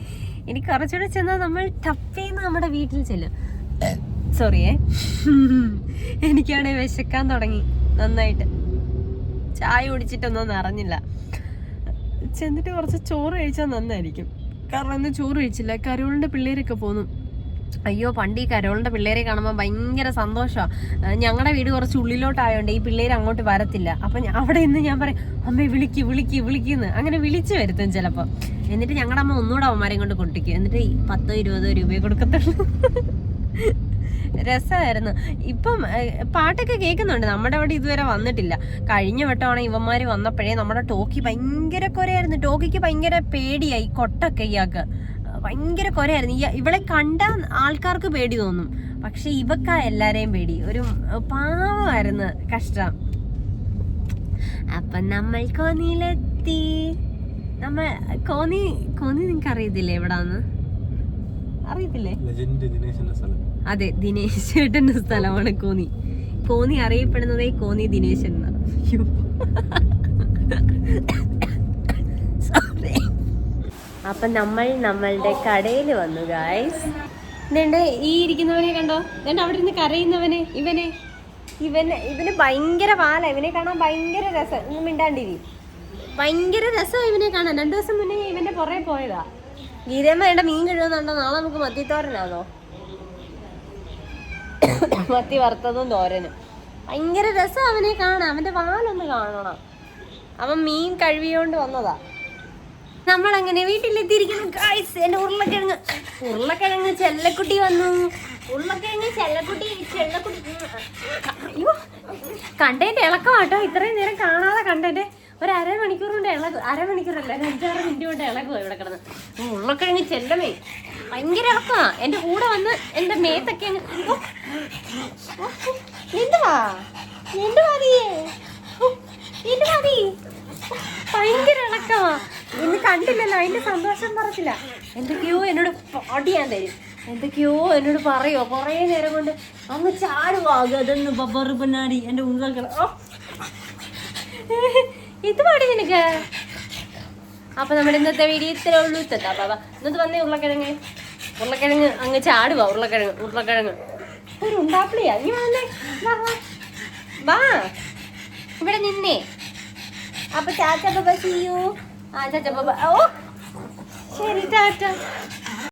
ഇനി കുറച്ചുകൂടെ ചെന്നാൽ നമ്മൾ ടപ്പേന്ന് നമ്മുടെ വീട്ടിൽ ചെല്ലും. സോറിയേ, എനിക്കാണെങ്കിൽ വിശക്കാൻ തുടങ്ങി നന്നായിട്ട്. ചായ കുടിച്ചിട്ടൊന്നും അറിഞ്ഞില്ല. ചെന്നിട്ട് കുറച്ച് ചോറ് കഴിച്ചാൽ നന്നായിരിക്കും. കാരണം ഇന്ന് ചോറ് കഴിച്ചില്ല. കരോളിൻ്റെ പിള്ളേരൊക്കെ പോന്നു. അയ്യോ, പണ്ട് ഈ കരോളിൻ്റെ പിള്ളേരെ കാണുമ്പോൾ ഭയങ്കര സന്തോഷമാണ്. ഞങ്ങളുടെ വീട് കുറച്ച് ഉള്ളിലോട്ടായതുകൊണ്ട് ഈ പിള്ളേർ അങ്ങോട്ട് വരത്തില്ല. അപ്പം അവിടെ നിന്ന് ഞാൻ പറയും, അമ്മേ വിളിക്കുന്നു. അങ്ങനെ വിളിച്ചു വരുത്തും ചിലപ്പോൾ. എന്നിട്ട് ഞങ്ങളുടെ അമ്മ ഒന്നുകൂടെ അവന്മാരെയും കൊണ്ട് കൊട്ടിക്കും. എന്നിട്ട് 10-20 രൂപയെ കൊടുക്കത്തുള്ളൂ. രസമായിരുന്നു. ഇപ്പം പാട്ടൊക്കെ കേൾക്കുന്നുണ്ട്. നമ്മുടെ അവിടെ ഇതുവരെ വന്നിട്ടില്ല. കഴിഞ്ഞ വട്ടമാണ് ഇവന്മാർ വന്നപ്പോഴേ നമ്മുടെ ടോക്കി ഭയങ്കര കുരയായിരുന്നു. ടോക്കിക്ക് ഭയങ്കര പേടിയായി. കൊട്ടൊക്കെ ഇയാൾക്ക് ഭയങ്കര കുരയായിരുന്നു. ഇവളെ കണ്ട ആൾക്കാർക്ക് പേടി തോന്നും, പക്ഷെ ഇവക്ക എല്ലാരെയും പേടി. ഒരു പാവമായിരുന്നു. കഷ്ടം. അപ്പം നമ്മൾ കോന്നിയിലെത്തി. നമ്മൾ കോന്നി നിങ്ങക്ക് അറിയത്തില്ലേ എവിടാന്ന്? അറിയത്തില്ലേ? അതെ, ദിനേശ് ചേട്ടന്റെ സ്ഥലമാണ് കോന്നി. കോന്നി അറിയപ്പെടുന്നതേ കോന്നി ദിനേശൻ എന്നാണ്. അപ്പം നമ്മൾ നമ്മളുടെ കടയിൽ വന്നു ഗായ്സ്. ഇതുണ്ട് ഈ ഇരിക്കുന്നവനെ കണ്ടോ? ഇതുണ്ട് അവിടെ ഇരുന്ന് കരയുന്നവനെ. ഇവന് ഭയങ്കര പാല. ഇവനെ കാണാൻ ഭയങ്കര രസം. ഒന്നും മിണ്ടാണ്ടിരി. ഭയങ്കര രസമാണ് ഇവനെ കാണാൻ. 2 ദിവസം മുന്നേ ഇവന്റെ പുറകെ പോയതാ. ഗീതമ്മ വേണ്ട മീൻ കഴുകുന്നുണ്ടോ? നാളെ നമുക്ക് മത്തിത്തോരനാണോ? മത്തി വറുത്തതും തോരനും. ഭയങ്കര രസം അവനെ കാണാൻ. അവന്റെ വാലൊന്ന് കാണണം. അവൻ മീൻ കഴുകിയോണ്ട് വന്നതാ. നമ്മളങ്ങനെ വീട്ടിലെത്തിയിരിക്കുന്നു ഗായ്സ്. എന്റെ ഉരുളക്കിഴങ്ങ് ചെല്ലക്കുട്ടി വന്നു. ചെല്ലക്കുട്ടി അയ്യോ, കണ്ടതിന്റെ ഇളക്കമാട്ടോ. ഇത്രയും നേരം കാണാതെ കണ്ടതിന്റെ ഒരു അരമണിക്കൂർ കൊണ്ട് അരമണിക്കൂറല്ല, 5-6 മിനിറ്റ് കൊണ്ട് ഇളകുക ഇവിടെ കിടന്ന്. ഉരുളക്കിഴങ്ങ് ചെല്ലമേ ഭയങ്കര ഇളക്കാ. എന്റെ കൂടെ വന്ന് എന്റെ മേത്തൊക്കെ ഭയങ്കര ഇളക്കമാ. ഇന്ന് കണ്ടില്ലല്ലോ, അതിന്റെ സന്തോഷം പറച്ചില്ല. എന്തൊക്കെയോ എന്നോട് പാടിയാൻ തരും, എന്തൊക്കെയോ എന്നോട് പറയോ. കുറേ നേരം കൊണ്ട് അങ്ങ് ചാടുവാകും. അതൊന്ന് ബബ്ബറ് പിന്നാടി എന്റെ ഉള്ളകൾ. ഇത് പാടി നിനക്ക്. അപ്പൊ നമ്മുടെ ഇന്നത്തെ വീഡിയോ ഇത്രേ ഉള്ളൂ. ഇന്നത്തെ വന്നേ ഉരുളക്കിഴങ്ങ് അങ്ങ് ചാടുവാ. ഉരുളക്കിഴങ്ങ് ഒരു ഉണ്ടാപ്പിളിയാ. നീ വന്നേ, വാ ഇവിടെ നിന്നേ. അപ്പൊ ചാച്ച ബബ ചെയ്യൂ. ആ ചാച്ച ബബ. ഓ ശരി, ടാറ്റ.